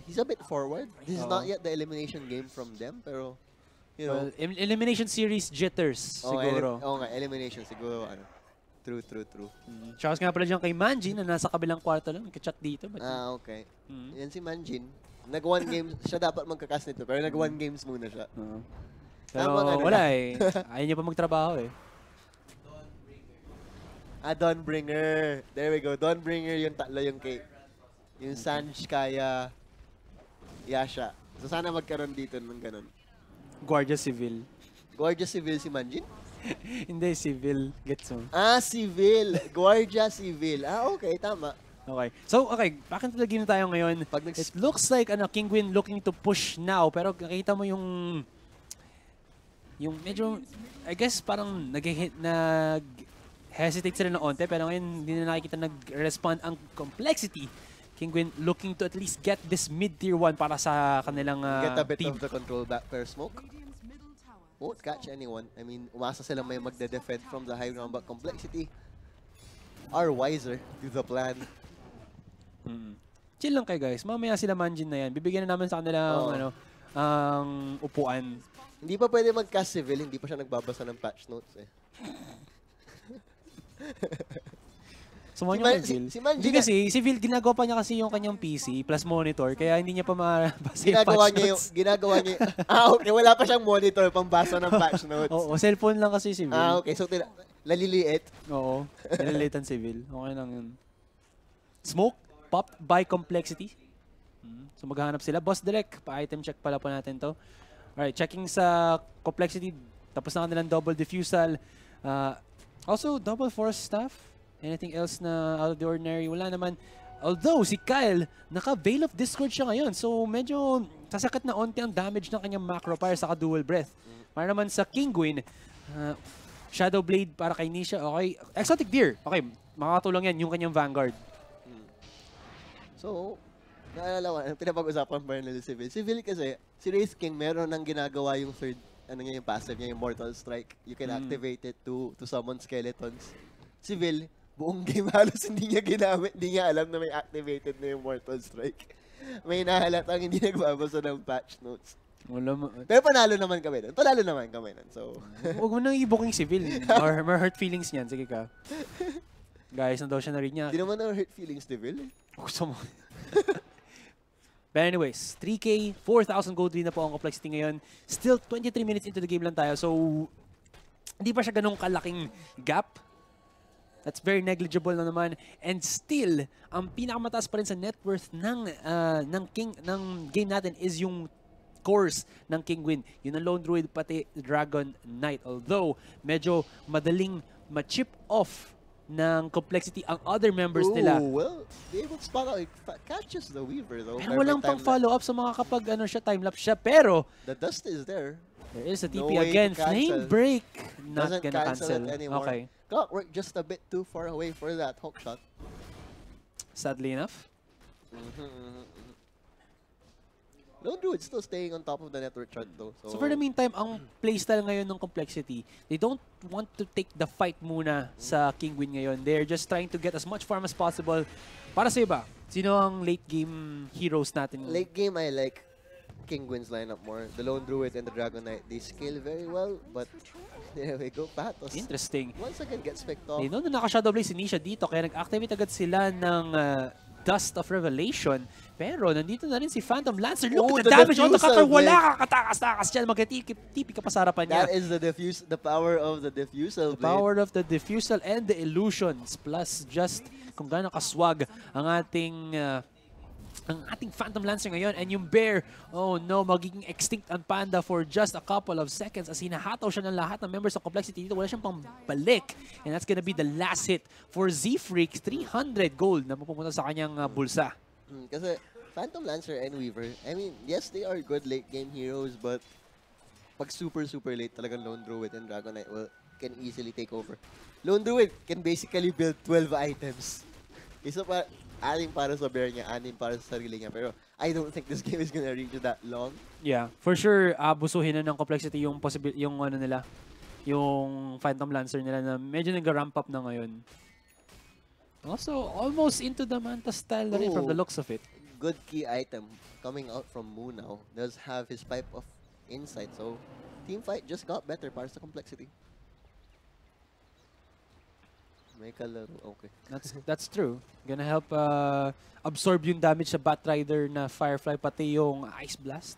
He's a bit forward. This is not yet the elimination game from them, pero... You know, elimination series jitters, siguro. Oo nga, elimination siguro. True. Shouts nga pala dyan kay Manjin na nasa kabilang kwarto lang. Nagka-chat dito. Okay. Yan si Manjin. Nag-1 game. Siya dapat magkakas nito, pero nag-1 games muna siya. Pero wala eh. Ayaw niya pa magtrabaho eh. Dawnbringer. There we go. Dawnbringer yung tatlo yung kay... Yung Sanj, Kaya, Yasha. So sana magkaroon dito ng ganun. Guardia Civil. Guardia Civil si Manjin? Hindi, Civil. Gets mo? Civil. Guardia Civil. Okay, tama. Okay. So, back into the game na tayo ngayon. It looks like Kinguin looking to push now. Pero nakita mo yung yung medyo, I guess parang nag-hesitate sila ng onte, pero ngayon hindi na nakikita nag-respond ang complexity. Kinguin looking to at least get this mid-tier 1 para sa kanilang Get a bit team. of the control back per smoke. Won't catch anyone. I mean, umasa sila may magde-defend from the high ground, but complexity are wiser to the plan. Chill lang kayo guys. Mamaya sila Manjin na yan. Bibigyan na namin sa kanilang ang upuan. Hindi pa pwede mag-cast civil, hindi pa siya nagbabasa ng patch notes eh. Sumonyo kay Vil. Si Manjin Hindi kasi, si Vil, ginagawa pa niya kasi yung kanyang PC plus monitor, kaya hindi niya pa mabasa yung patch notes. Ginagawa niya okay, wala pa siyang monitor pambasa ng patch notes. Oo, cellphone lang kasi si Vil. Okay, so laliliit. Oo, nalilitan si Vil. Okay lang yun. Smoke, popped by complexity. So maghahanap sila. Boss Direct, pa-item check pala po natin to. Alright, checking sa complexity. Tapos na kanilang double diffusal. Also, double force staff. Anything else na out of the ordinary? Wala naman. Although, si Kyle, naka-Veil of Discord siya ngayon. So, medyo sasakit na onti ang damage ng kanyang macro fire sa dual breath. Para naman sa Kinguin, Shadow Blade para kay Nisha. Okay, Exotic Deer. Okay, makakatulong yan yung kanyang Vanguard. So, naalala ko, pinapag-usapan pa rin nila si Vil. Si Vil kasi, si Wraith King, meron nang ginagawa yung third, yung passive niya, yung Mortal Strike. You can activate it to summon skeletons. Si Vil, buong game halos hindi niya ginamit, hindi niya alam na may activated na yung Mortal Strike. May nahalatang hindi nagbabasa ng patch notes. Pero panalo naman kami nun. Panalo naman kami nun. So, huwag mo nang i-booking si Vil. May hurt feelings niyan. Sige ka. Guys, daw siya na rin niya. Hindi naman na-hurt feelings ni Vil. Gusto mo. But anyways, 3K, 4,000 gold din na po ang complexity ngayon. Still, 23 minutes into the game lang tayo. So, hindi pa siya ganun kalaking gap. That's very negligible na naman. And still, ang pinakamataas pa rin sa net worth ng game natin is yung cores ng Kinguin. Yun ang Lone Druid pati Dragon Knight. Although, medyo madaling ma-chip off ng complexity ang other members nila. Well, they able to spot out, catches the Weaver though. Pero walang pang follow-up sa mga kapag time-lapse siya. Pero, the dust is there. There is a TP again. Flame Break. Not Doesn't gonna cancel. it anymore. Okay. Clockwork just a bit too far away for that hook shot. Sadly enough. Lone Druid still staying on top of the network chart though. So for the meantime, ang playstyle ngayon ng complexity, they don't want to take the fight muna sa Kinguin ngayon. They're just trying to get as much farm as possible. Para sa iba, sino ang late game heroes natin? Late game, I like Kinguin's lineup more. The Lone Druid and the Dragon Knight, they scale very well, but there we go, Patos. Interesting. Once again, gets picked off. They know na naka-Shadow Blade si Nisha dito, kaya nag-activate agad sila ng Dust of Revelation. Pero nandito na rin si Phantom Lancer. Look at the damage on the cutter. Wala ka katakas-takas dyan. Mag-tipi ka pa sa harapan niya. That is the power of the diffusal blade. The power of the diffusal and the illusions. Plus just kung gaano kaswag ang ating Phantom Lancer ngayon. And yung Bear, oh no, magiging extinct ang Panda for just a couple of seconds as hinahataw siya ng lahat ng members of Complexity dito. Wala siyang pambalik. And that's gonna be the last hit for Z-Freak. 300 gold na mapupunta sa kanyang bulsa. Kasi Phantom Lancer and Weaver, I mean, yes, they are good late game heroes, but pag super late, talagang Lone Druid and Dragon Knight can easily take over. Lone Druid can basically build 12 items. Isa pa, anim para sa bear niya, anim para sa sarili niya. Pero I don't think this game is gonna reach that long. Yeah, for sure, abusuhin na ng complexity yung yung Phantom Lancer nila na medyo nag-ramp up na ngayon. Also, almost into the Manta style na rin from the looks of it. Good key item coming out from Mu now. Does have his pipe of insight. So, team fight just got better para sa complexity. May kalaro. Okay. That's true. Gonna help absorb yung damage sa Batrider na Firefly pati yung Ice Blast.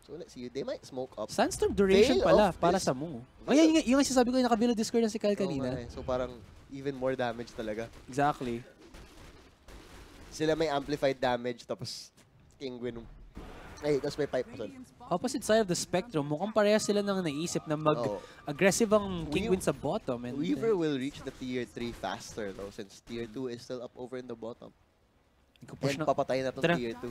So let's see. They might smoke up. Sandstorm duration pala para sa Mu. Oh, yan yung sasabi ko yung naka-Velo Discord na si Kyle kanina. So parang even more damage talaga. Exactly. Sila may amplified damage tapos Kinguin. Ay, tapos may pipe pa. Opposite side of the spectrum, mukhang parehas sila nang naisip na mag-aggressive ang Kinguin sa bottom. And Weaver will reach the tier 3 faster though since tier 2 is still up over in the bottom. And papatay na itong tier 2.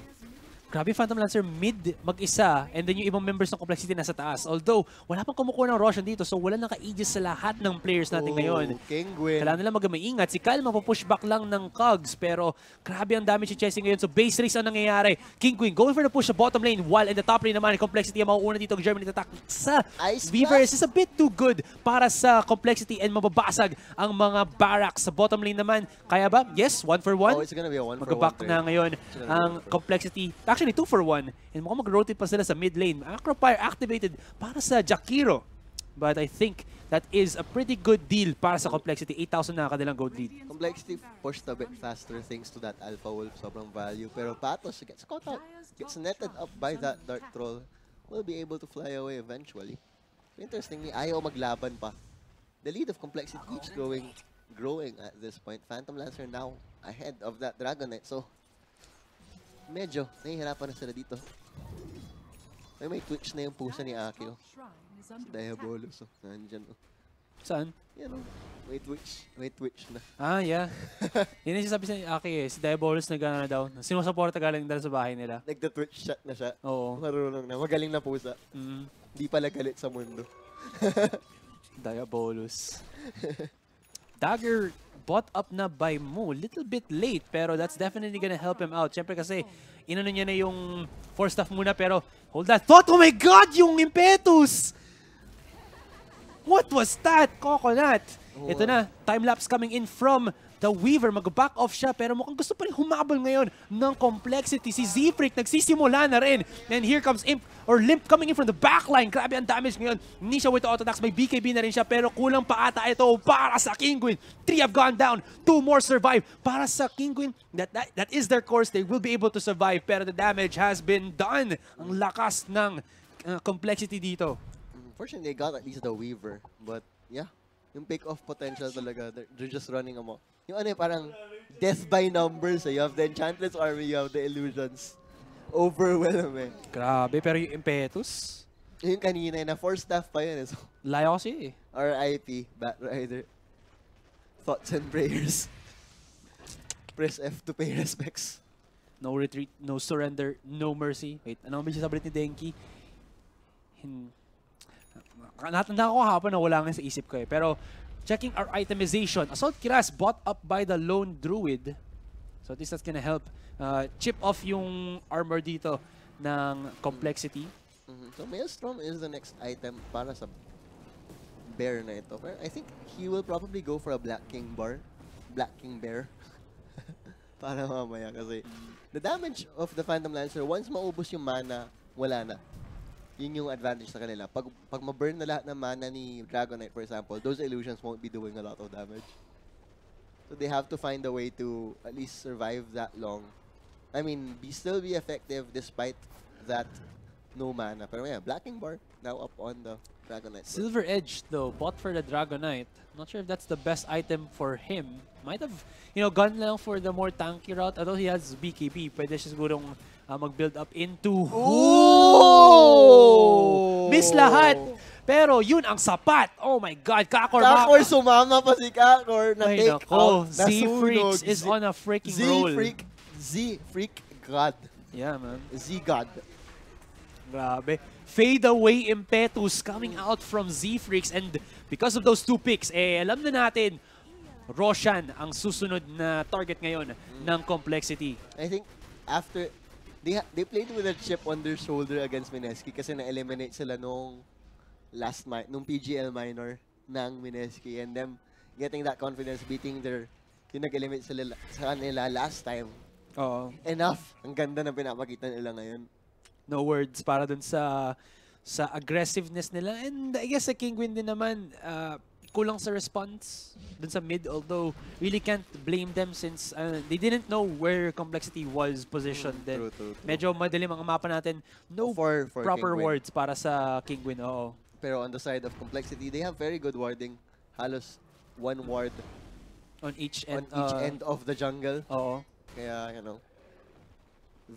Grabe, Phantom Lancer mid mag-isa and then yung ibang members ng Complexity nasa taas. Although, wala pang kumukuha ng Roshan dito so wala naka-aegis sa lahat ng players natin ngayon. Kinguin. Kailangan nila mag-maingat. Si Kyle mapupush back lang ng Cogs pero grabe ang damage si Chessy ngayon. So base race ang nangyayari. Kinguin going for the push sa bottom lane while in the top lane naman Complexity ang mauuna dito ang Germany attack sa Weavers is a bit too good para sa Complexity and mababasag ang mga barracks sa bottom lane naman. Kaya ba? Yes, 1 for 1. Oh, it's gonna be a 1 for 1. Mag-back na ngayon ang Complexity. Actually, 2 for 1. And mukhang mag-rotate pa sila sa mid lane. Acropire activated para sa Jakiro. But I think that is a pretty good deal para sa Complexity. 8,000 na kanilang gold lead. Complexity pushed a bit faster thanks to that Alpha Wolf. Sobrang value. Pero Patos gets caught out. Gets netted up by that Dark Troll. Will be able to fly away eventually. Interestingly, ayaw maglaban pa. The lead of Complexity keeps growing at this point. Phantom Lancer now ahead of that Dragon Knight. So, medyo nahihirapan na sila dito. May twitch na yung pusa ni Akio. Si Diabolus. Nandyan. Saan? Yan o. May twitch na. Ah, yeah. Yun yung sabi sa Aki eh. Si Diabolus na gano'n na daw. Sinusuporta galing dala sa bahay nila. Nagda-twitch shot na siya. Oo. Marunong na. Magaling na pusa. Di pala galit sa mundo. Diabolus. Dagger bought up na by Mu. Little bit late, pero that's definitely gonna help him out. Siyempre kasi, inano niya na yung 4 staff muna, pero hold that thought. Oh my God! Yung Impetus! What was that? Coconut. Oh. Ito na, time-lapse coming in from the Weaver. Mag-back off siya, pero mukhang gusto pa rin humabol ngayon ng Complexity. Si Z-Freak nagsisimula na rin. And here comes Imp, or Limp coming in from the backline. Grabe ang damage ngayon. Hindi siya with the auto-attacks. May BKB na rin siya, pero kulang pa ata ito para sa Kinguin. 3 have gone down. 2 more survive. Para sa Kinguin, that is their course. They will be able to survive, pero the damage has been done. Ang lakas ng Complexity dito. Fortunately, they got at least the Weaver. But, yeah. Yung pick-off potential talaga. They're just running amok. Yung ano parang death by numbers. You have the Enchantress Army, you have the Illusions. Overwhelming. Grabe, pero yung Impetus? Yung kanina, na 4 staff pa yun. So, layo kasi eh. RIP, Bat Rider. Thoughts and prayers. Press F to pay respects. No retreat, no surrender, no mercy. Wait, ano ang sabi ni Denki? Natanda ko hapon na wala nga sa isip ko eh. Pero, checking our itemization. Assault Kiras bought up by the Lone Druid. So at least that's gonna help chip off yung armor dito ng Complexity. So Maelstrom is the next item para sa bear na ito. But I think he will probably go for a Black King Bear. Para mamaya kasi the damage of the Phantom Lancer, once maubos yung mana, wala na. Yun yung advantage sa kanila. Pag ma-burn na lahat ng mana ni Dragon Knight, for example, those illusions won't be doing a lot of damage. So they have to find a way to at least survive that long. I mean, still be effective despite that no mana. Pero yeah, Black King Bar now up on the Dragon Knight. Silver Edge though, bought for the Dragon Knight. Not sure if that's the best item for him. Might have, gone lang for the more tanky route. Although he has BKB, pwede siya sigurong mag-build up into... Ooh! Miss lahat! Pero yun ang sapat! Oh my God! Kakor sumama pa si Kakor na ay, take out. Z-Freaks is on a freaking roll. Z-Freak God. Yeah, man. Z-God. Grabe. Fade away Impetus coming out from Z-Freaks. And because of those 2 picks, alam na natin, Roshan ang susunod na target ngayon ng Complexity. I think after... They played with a chip on their shoulder against Mineski kasi na-eliminate sila nung nung PGL minor ng Mineski, and them getting that confidence, beating yung nag-eliminate sila sa kanila last time. Oo. Enough. Ang ganda na pinapakita nila ngayon. No words para dun sa aggressiveness nila. And I guess sa Kinguin din naman, kulang sa response dun sa mid, although really can't blame them since they didn't know where Complexity was positioned. True. Medyo madilim ang mapa natin. No for proper Kinguin. wards para sa Kinguin. Oo. Pero on the side of Complexity, they have very good warding. Halos 1 ward on each end of the jungle. Oo. Kaya,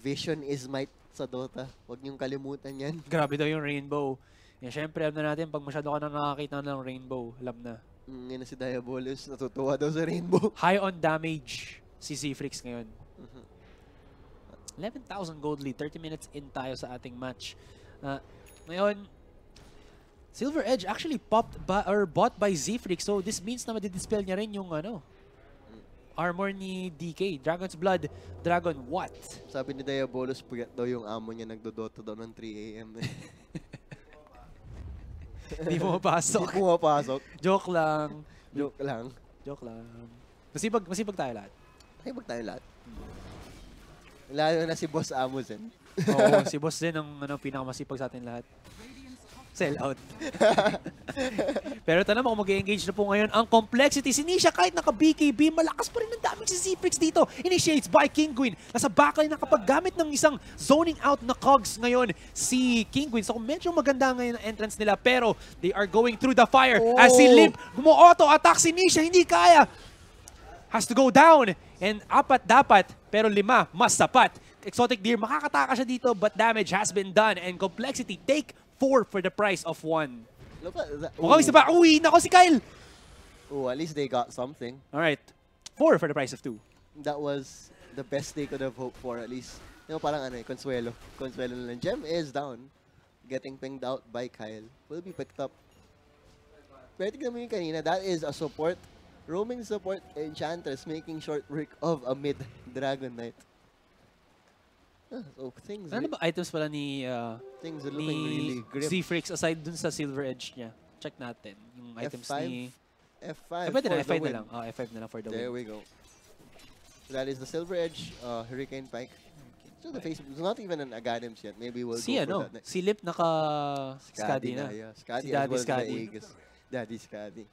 vision is might sa Dota. Huwag niyong kalimutan yan. Grabe daw yung Rainbow. Yeah, syempre, alam na natin, pag masyado ka na nakakita ng Rainbow, alam na. Ngayon si Diabolus, natutuwa daw sa Rainbow. High on damage si Z-Freaks ngayon. 11,000 gold lead. 30 minutes in tayo sa ating match. Ngayon, Silver Edge actually bought by Z-Freak. So this means na madidispel niya rin yung armor ni DK. Dragon's Blood, Dragon what? Sabi ni Diabolus, puyat daw yung amo niya nagdodota daw ng 3 AM. Hindi pumapasok. Hindi pumapasok. Joke lang. Joke lang. Joke lang. Masipag tayo lahat. Masipag tayo lahat. Lalo na si Boss Amuzen. Oo, si Boss din ang pinakamasipag sa atin lahat. Sell out. Pero tanong mo kung mag-engage na po ngayon ang complexity. Si Nisha kahit naka-BKB, malakas pa rin ang damage si Z-Freaks dito. Initiates by Kinguin. Nasa backline nakapaggamit ng isang zoning out na cogs ngayon si Kinguin. So medyo maganda ngayon ang entrance nila. Pero they are going through the fire. As si Limp gumo-auto-attack si Nisha. Hindi kaya. Has to go down. And 4 dapat, pero 5 mas sapat. Exotic Deer, makakataka siya dito, but damage has been done. And complexity take 4 for the price of 1. Look at that. Mukhang isa pa. Uy, nako si Kyle. Oh, at least they got something. Alright. 4 for the price of 2. That was the best they could have hoped for, at least. You know, parang Consuelo. Consuelo na lang. Gem is down. Getting pinged out by Kyle. Will be picked up. Pero tignan mo yung kanina, that is a support. Roaming support Enchantress making short work of a mid Dragon Knight. So things Ano ba items pala ni things are looking really grim. Z-Freaks aside dun sa Silver Edge niya? Check natin. Yung items F5? ni... F5 pwede na, for F5 the na win. lang. F5 na lang for the There win. we go. That is the Silver Edge Hurricane Pike. So the face, it's not even an Aghanim's yet. Maybe we'll go for that next. Si Lip naka-Skadi na. Yeah. Skadi Si as Daddy well as Skadi. the Aegis. Daddy Skadi.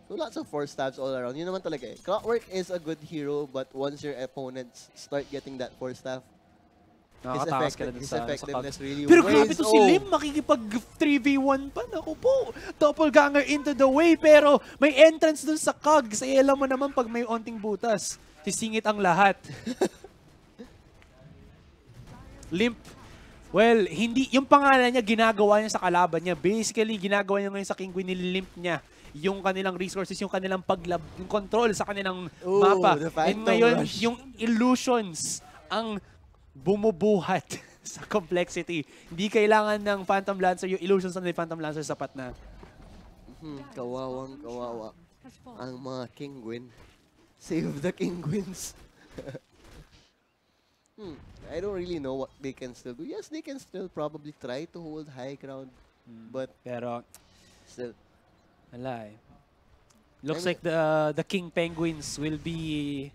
So lots of 4 stabs all around. Yun naman talaga eh. Clockwork is a good hero, but once your opponents start getting that 4 staff, his effectiveness really Pero wanes. grabe to si Lim, makikipag 3v1 pa. Naku po, doppelganger into the way. Pero may entrance dun sa cogs. Eh, alam mo naman pag may onting butas, sisingit ang lahat. Limp. Well, hindi, yung pangalan niya, ginagawa niya sa kalaban niya. Basically, ginagawa niya ngayon sa Kinguin, nililimp niya yung kanilang resources, yung kanilang yung control sa kanilang mapa. And ngayon, yung illusions ang bumubuhat sa complexity. Hindi kailangan ng Phantom Lancer, yung illusions ng Phantom Lancer sapat na. Kawawang kawawa ang mga Kinguin. Save the Kinguins. I don't really know what they can still do. Yes, they can still probably try to hold high ground. But pero still, wala eh. Looks like the King Penguins will be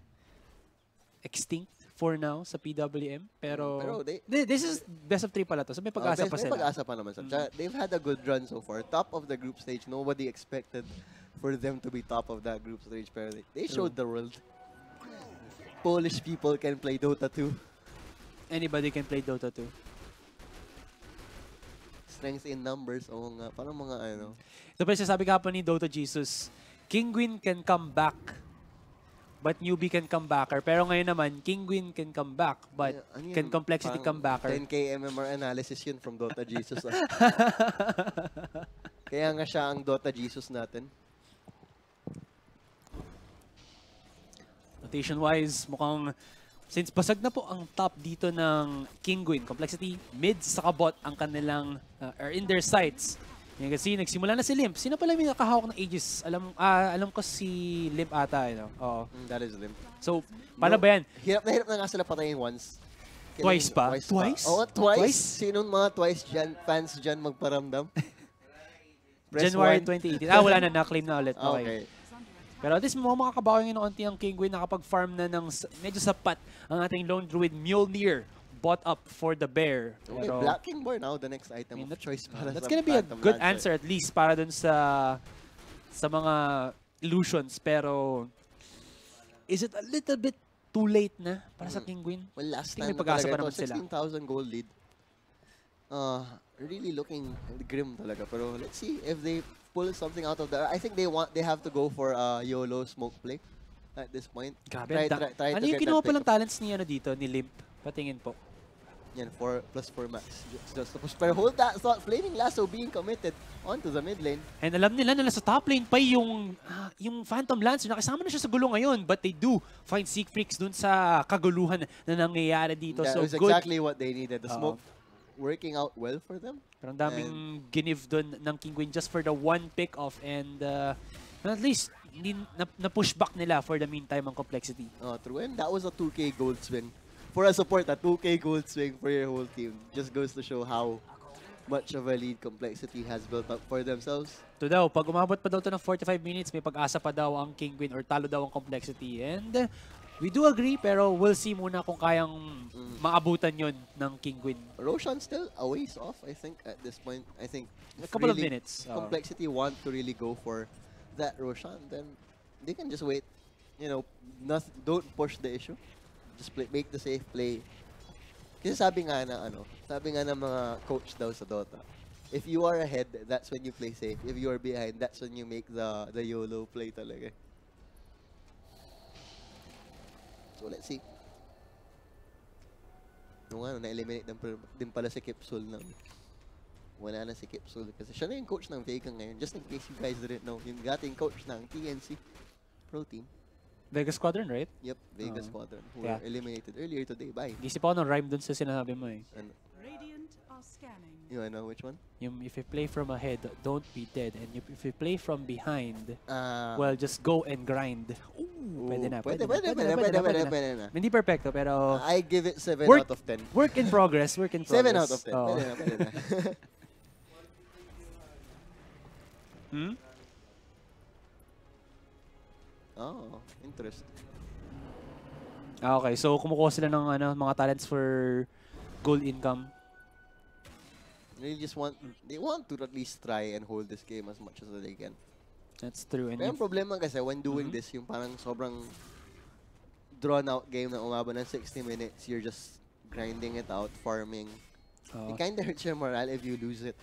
extinct for now sa PWM. Pero this is best of 3 pala to. So may pag-asa pa sila. May pag-asa pa naman sila. They've had a good run so far. Top of the group stage. Nobody expected for them to be top of that group stage. Pero they showed the world. Polish people can play Dota 2. Anybody can play Dota 2. Strength in numbers. Oo nga. Parang mga Ito pa sabi kahapon ni Dota Jesus, Kinguin can come back, but newbie can come backer. Pero ngayon naman, Kinguin can come back, but can complexity come backer. 10K MMR analysis yun from Dota Jesus. Kaya nga siya ang Dota Jesus natin. Rotation-wise, mukhang since basag na po ang top dito ng Kinguin, complexity, mid sa bot ang kanilang, are in their sights. Yan kasi nagsimula na si Limp. Sino pala may nakahawak ng Aegis? Alam ko si Limp ata. Oo. That is Limp. So, paano ba yan? Hirap na nga sila patayin once. Twice pa? Twice? Oo, twice? Sinong mga twice fans dyan magparamdam? January 2018. Wala na. Na-claim na ulit. Okay. Pero at least makakabawi ng onti ang Kinguin. Nakapag-farm na ng medyo sapat ang ating Lone Druid Mjolnir. Bought up for the bear. Okay, Black Kingborn now, the next item of choice para that's gonna be a good answer at least para dun sa mga illusions. Pero is it a little bit too late na para sa Kinguin? Well, last time may pag-asa pa naman sila. 16,000 gold lead. Really looking grim talaga. Pero let's see if they pull something out of that. I think they have to go for a YOLO smoke play at this point. Grabe. Try Ano yung kinuha palang talents ni dito, ni Limp? Patingin po. Yan, 4+4 max. Just to push. Pero hold that thought. Flaming Lasso being committed onto the mid lane. And alam nila na nasa top lane pa yung Phantom Lancer. Nakasama na siya sa gulo ngayon. But they do find Seek Freaks dun sa kaguluhan na nangyayari dito. That so was good. exactly what they needed. The smoke working out well for them. Pero ang daming ginive dun ng Kinguin just for the one pick-off. And at least, hindi na-push back nila for the meantime ang complexity. Oh, true. And that was a 2K gold swing. For a support, a 2K gold swing for your whole team just goes to show how much of a lead complexity has built up for themselves. Ito daw, pag umabot pa daw ito ng 45 minutes, may pag-asa pa daw ang Kinguin or talo daw ang complexity. And we do agree, pero we'll see muna kung kayang maabutan yon ng Kinguin. Roshan still a ways off, I think, at this point. I think A couple of minutes. Complexity want to really go for that Roshan, then they can just wait. You know, don't push the issue. Just make the safe play. Kasi sabi nga ng mga coach daw sa Dota, if you are ahead, that's when you play safe. If you are behind, that's when you make the YOLO play talaga. So let's see. Na-eliminate din pala si Kipsul na. Wala na si Kipsul kasi siya na yung coach ng Vega ngayon. Just in case you guys didn't know, yung dating coach ng TNC Pro Team. Vegas Squadron, right? Yep, Vegas Squadron, who were eliminated earlier today by... Gisip ako ng rhyme dun sa sinasabi mo eh. Radiant are scanning. You wanna know which one? Yung if you play from ahead, don't be dead. And if you play from behind, well, just go and grind. Ooh, pwede na. Pwede na. Hindi perfecto, pero... I give it 7 out of 10. Work in progress, work in progress. 7 out of 10. Oh. Pwede na. Oh, interesting. Okay, so kumukuha sila ng mga talents for gold income. They want to at least try and hold this game as much as they can. That's true. And pero ang problema kasi when doing this, yung parang sobrang drawn out game na umabot ng 60 minutes, you're just grinding it out, farming. It kinda hurts your morale if you lose it.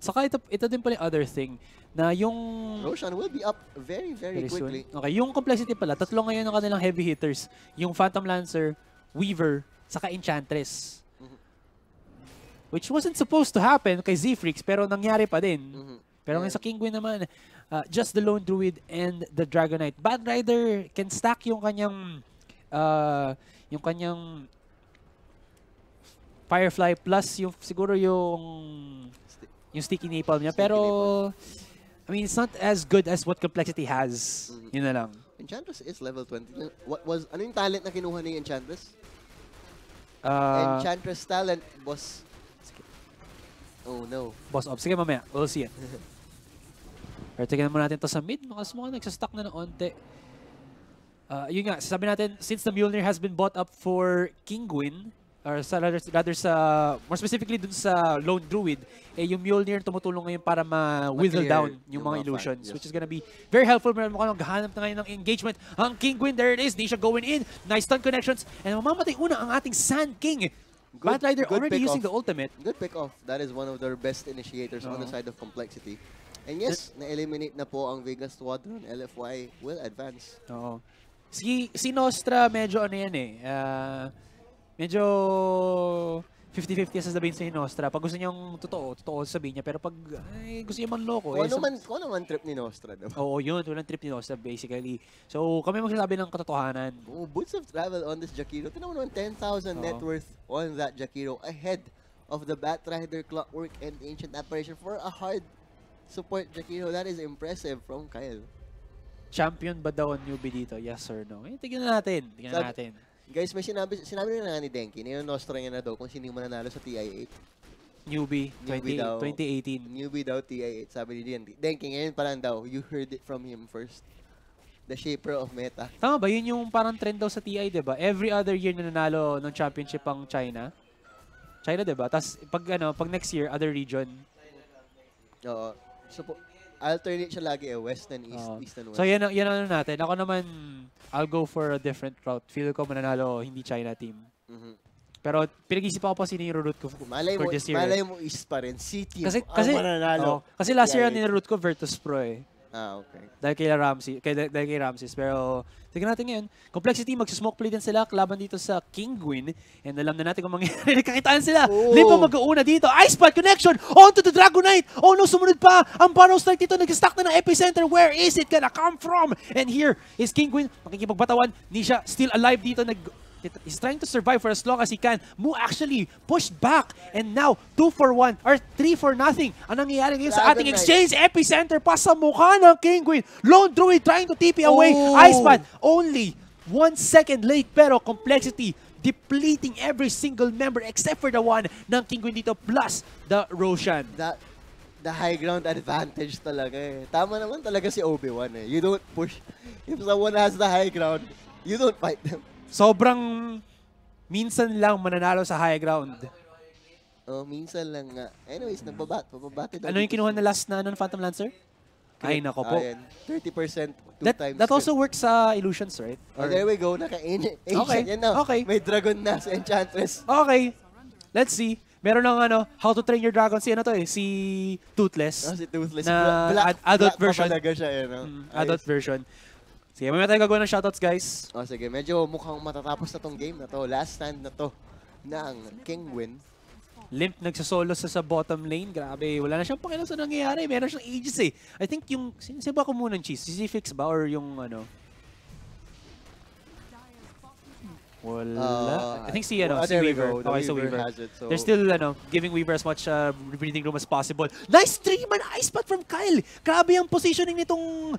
Saka ito din pala yung other thing na yung Roshan will be up very quickly. Soon. Okay, yung complexity pala, tatlo ngayon ang kanilang heavy hitters. Yung Phantom Lancer, Weaver, saka Enchantress. Which wasn't supposed to happen kay Z-Freaks, pero nangyari pa din. Pero ngayon sa Kinguin naman, just the Lone Druid and the Dragonite. Bad Rider can stack yung kanyang Firefly plus yung siguro yung Sticky Napalm niya. Pero I mean, it's not as good as what Complexity has. Yun na lang. Enchantress is level 20. Ano yung talent na kinuha ni Enchantress? Enchantress talent was... Oh no. Boss off. Sige mamaya. We'll see it. Pero tignan mo natin to sa mid. Mga nagsastock na ng onte. Yun nga, sabi natin, since the Mjolnir has been bought up for Kinguin, or rather more specifically dun sa Lone Druid, yung Mjolnir tumutulong ngayon para ma-wither down yung mga illusions, which is gonna be very helpful. Meron mukhang maghahanap na ngayon ng engagement. Ang Kinguin, there it is. Nisha going in. Nice stun connections. And mamamatay una ang ating Sand King. Bad Rider already using the ultimate. Good pick off. That is one of their best initiators on the side of Complexity. And yes, na-eliminate na po ang Vegas Squadron. LFY will advance. Oo. Si Nostra medyo yan medyo 50-50 sa sabihin sa Nostra. Pag gusto niyang totoo sabihin niya. Pero pag gusto niya manloko. Kung ano man trip ni Nostra. Diba? Oo, yun. Walang trip ni Nostra basically. So, kami magsasabi ng katotohanan. Oh, Boots of Travel on this Jakiro. Tinan mo naman, 10,000 net worth on that Jakiro ahead of the Bat Rider, Clockwork, and Ancient Apparition for a hard support Jakiro. That is impressive from Kyle. Champion ba daw ang newbie dito? Yes or no? Tignan natin. Guys, may sinabi na nga ni Denki, Nostra niya na daw kung sino man nanalo sa TI8. Newbie 2018. Newbie daw TI8, sabi ni Denki. Ngayon pa lang daw, you heard it from him first. The shaper of meta. Tama ba? Yun yung parang trend daw sa TI, diba? Every other year na nanalo ng championship ang China. Diba? Tapos pag next year, other region. Oo. So, alternate siya lagi west and east, east and west. So yan natin. Ako naman, I'll go for a different route. Feel ko mananalo hindi China team. Pero pinag-isipan ko pa sino yung route ko for this year. Malay mo east pa rin. C team kasi ang mananalo. Kasi last year ang niroute ko Virtus Pro eh. Okay. Dahil kay Ramses. Pero, tignan natin ngayon. Complexity, magsismoke play din sila. Laban dito sa Kinguin. And alam na natin kung mangyayari. Nagkakitaan sila. Oh. Limpo mag-uuna dito. Ice Spot connection. Onto the Dragonite. Oh no, sumunod pa. Ang Barrow Strike dito. Nag-stack na ng epicenter. Where is it gonna come from? And here is Kinguin. Makikipagbatawan. Nisha still alive dito. He's trying to survive for as long as he can. Mu actually pushed back. And now, 2-for-1 or 3-for-0. Ang nangyayari ngayon sa ating exchange, epicenter pa sa mukha ng Kinguin. Lone Druid trying to TP away. Ice Spot only 1 second late. Pero Complexity depleting every single member except for the one ng Kinguin dito plus the Roshan. The high ground advantage talaga eh. Tama naman talaga si Obi-Wan eh. You don't push. If someone has the high ground, you don't fight them. Sobrang minsan lang mananalo sa high ground. Oh, minsan lang nga. Anyways, pababati daw. Ano yung kinuha na last na Phantom Lancer? Ay, nako po. 30% times. That also works sa illusions, right? Oh, there we go. Naka-ancient. Okay. Yan na. Okay. May dragon na sa Enchantress. Okay. Let's see. Meron ng How to Train Your Dragon. Si si Toothless. Si Toothless. Na adult black version. Black siya, Adult version. Sige, may tayo gagawin ng shoutouts, guys. Oh, sige. Medyo mukhang matatapos na tong game na to. Last stand na to ng Kinguin. Limp nagsasolo sa bottom lane. Grabe, wala na siyang pakialam sa nangyayari. Meron siyang ages eh. I think yung, sino ba kumunang cheese? Si Fix ba? Or yung Wala. I think si Weaver. Okay, so Weaver. So they're still giving Weaver as much breathing room as possible. Nice 3-man ice spot from Kyle. Grabe ang positioning nitong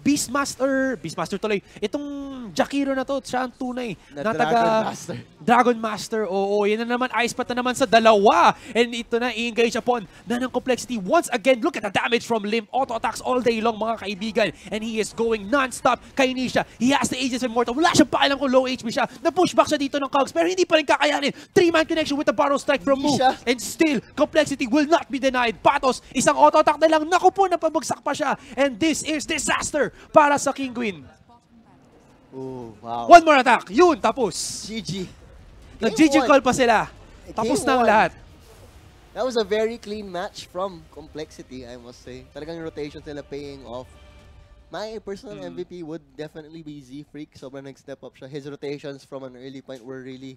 Beastmaster tuloy. Itong Jakiro na to, siya ang tunay na taga Dragon Master. Oo, yan na naman, ice spot na naman sa dalawa. And ito na, i-engage upon na ng Complexity. Once again, look at the damage from Limp. Auto attacks all day long, mga kaibigan. And he is going non-stop kay Nisha. He has the Aegis of Immortal. Wala siyang pakialam kung low HP siya. Na-pushback siya dito ng Cogs, pero hindi pa rin kakayanin. 3-man connection with the Barrow Strike from Mu. And still, Complexity will not be denied. Patos, isang auto attack na lang. Naku po, napabagsak pa siya. And this is disaster para sa Kinguin. Oh, wow. One more attack. Yun, tapos. GG. Nag-GG call pa sila. Tapos na ang lahat. That was a very clean match from Complexity, I must say. Talagang rotation sila paying off. My personal MVP would definitely be Z-Freak. Sobrang nag-step up siya. His rotations from an early point were really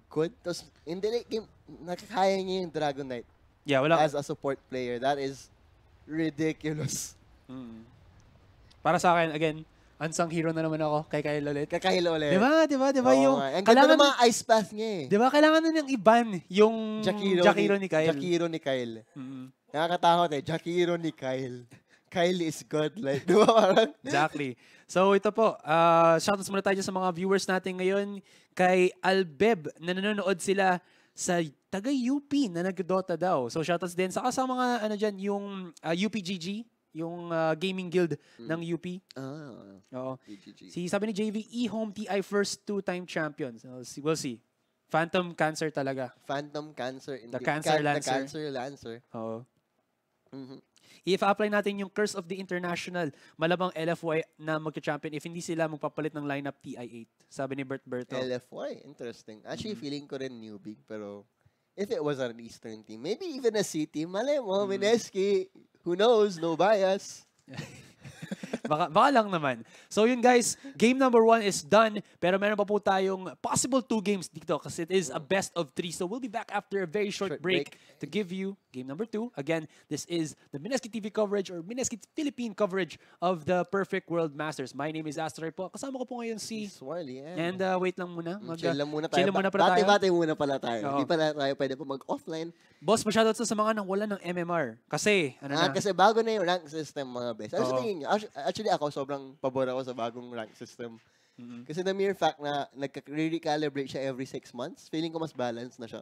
good. Tapos, in the late game, nakakaya niya yung Dragon Knight. Yeah, wala. As a support player. That is ridiculous. Para sa akin, again, unsung hero na naman ako kay Kyle ulit. Kay Kyle ulit. Diba yung... Ang ganda ng mga ice path niya eh. Diba, kailangan na niyang iban yung Jakiro ni Kyle. Jakiro ni Kyle. Nakakatakot eh. Jakiro ni Kyle. Kyle is godlike. Diba parang? Exactly. So ito po, shoutouts muna tayo sa mga viewers natin ngayon. Kay Albeb, na nanonood sila sa taga-UP na nag-Dota daw. So shoutouts din sa mga dyan, yung UPGG, yung gaming guild ng UP. Oo. Sabi ni JV, E-Home TI first 2-time champion. So, we'll see. Phantom Cancer talaga. Phantom Cancer. The Cancer Lancer. The Cancer Lancer. Oo. If-apply natin yung Curse of the International, malabang LFY na magka-champion if hindi sila magpapalit ng lineup TI8. Sabi ni Bert Berto. LFY? Interesting. Actually, feeling ko rin newbie. Pero if it was an Eastern team, maybe even a C team, malay mo, Mineski, who knows, no bias. Baka lang naman. So yun guys, game number 1 is done. Pero meron pa po tayong possible 2 games dito kasi it is a best of 3. So we'll be back after a very short break to give you game number 2. Again, this is the Mineski TV coverage or Mineski Philippine coverage of the Perfect World Masters. My name is Asurai po. Kasama ko po ngayon si Swarley. And wait lang muna. Chill lang muna tayo. Chill muna pala tayo. Bati-bati muna pala tayo. Hindi pala tayo pwede po mag-offline. Boss, masyadot sa mga nang wala ng MMR. Kasi, kasi bago na yung rank system, mga best. Actually, ako, sobrang pabor ako sa bagong rank system. Kasi the mere fact na nagka-recalibrate siya every 6 months, feeling ko mas balanced na siya.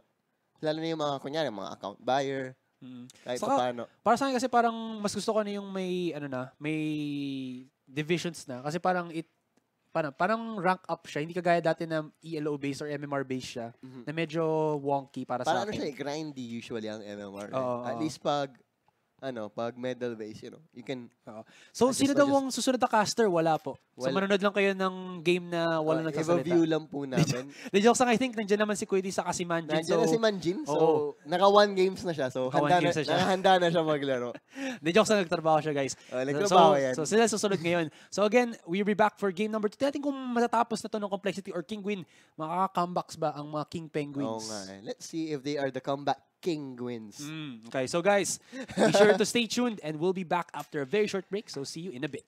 Lalo na yung mga, kunyari, mga account buyer, kahit paano. Para sa akin kasi parang mas gusto ko na yung may, may divisions na. Kasi parang parang rank up siya. Hindi kagaya dati na ELO base or MMR base siya. Na medyo wonky para sa akin. Parang siya, grindy usually ang MMR. Oo. At least pag pag medal base, you can So, Adjust, sino daw adjust. ang susunod na caster? Wala po. So, Wala. manonood lang kayo ng game na wala nagsasalita. i-review lang po namin. The jokes lang, I think, nandiyan naman si Quiddy sa si Manjin. Nandiyan na si Manjin, so Oo. naka-1 games na siya. So, Naka-one games na siya. nakahanda na siya maglaro. The jokes lang, nagtrabaho siya, guys. Nagtrabaho yan. So, sila susunod ngayon. So, again, we'll be back for game number 2. Tingnan kung matatapos na to ng complexity or Kinguin. Makaka-comebacks ba ang mga King Penguins? Oo nga. Let's see if they are the comeback Kinguins. Okay, so guys, be sure to stay tuned and we'll be back after a very short break. So, see you in a bit.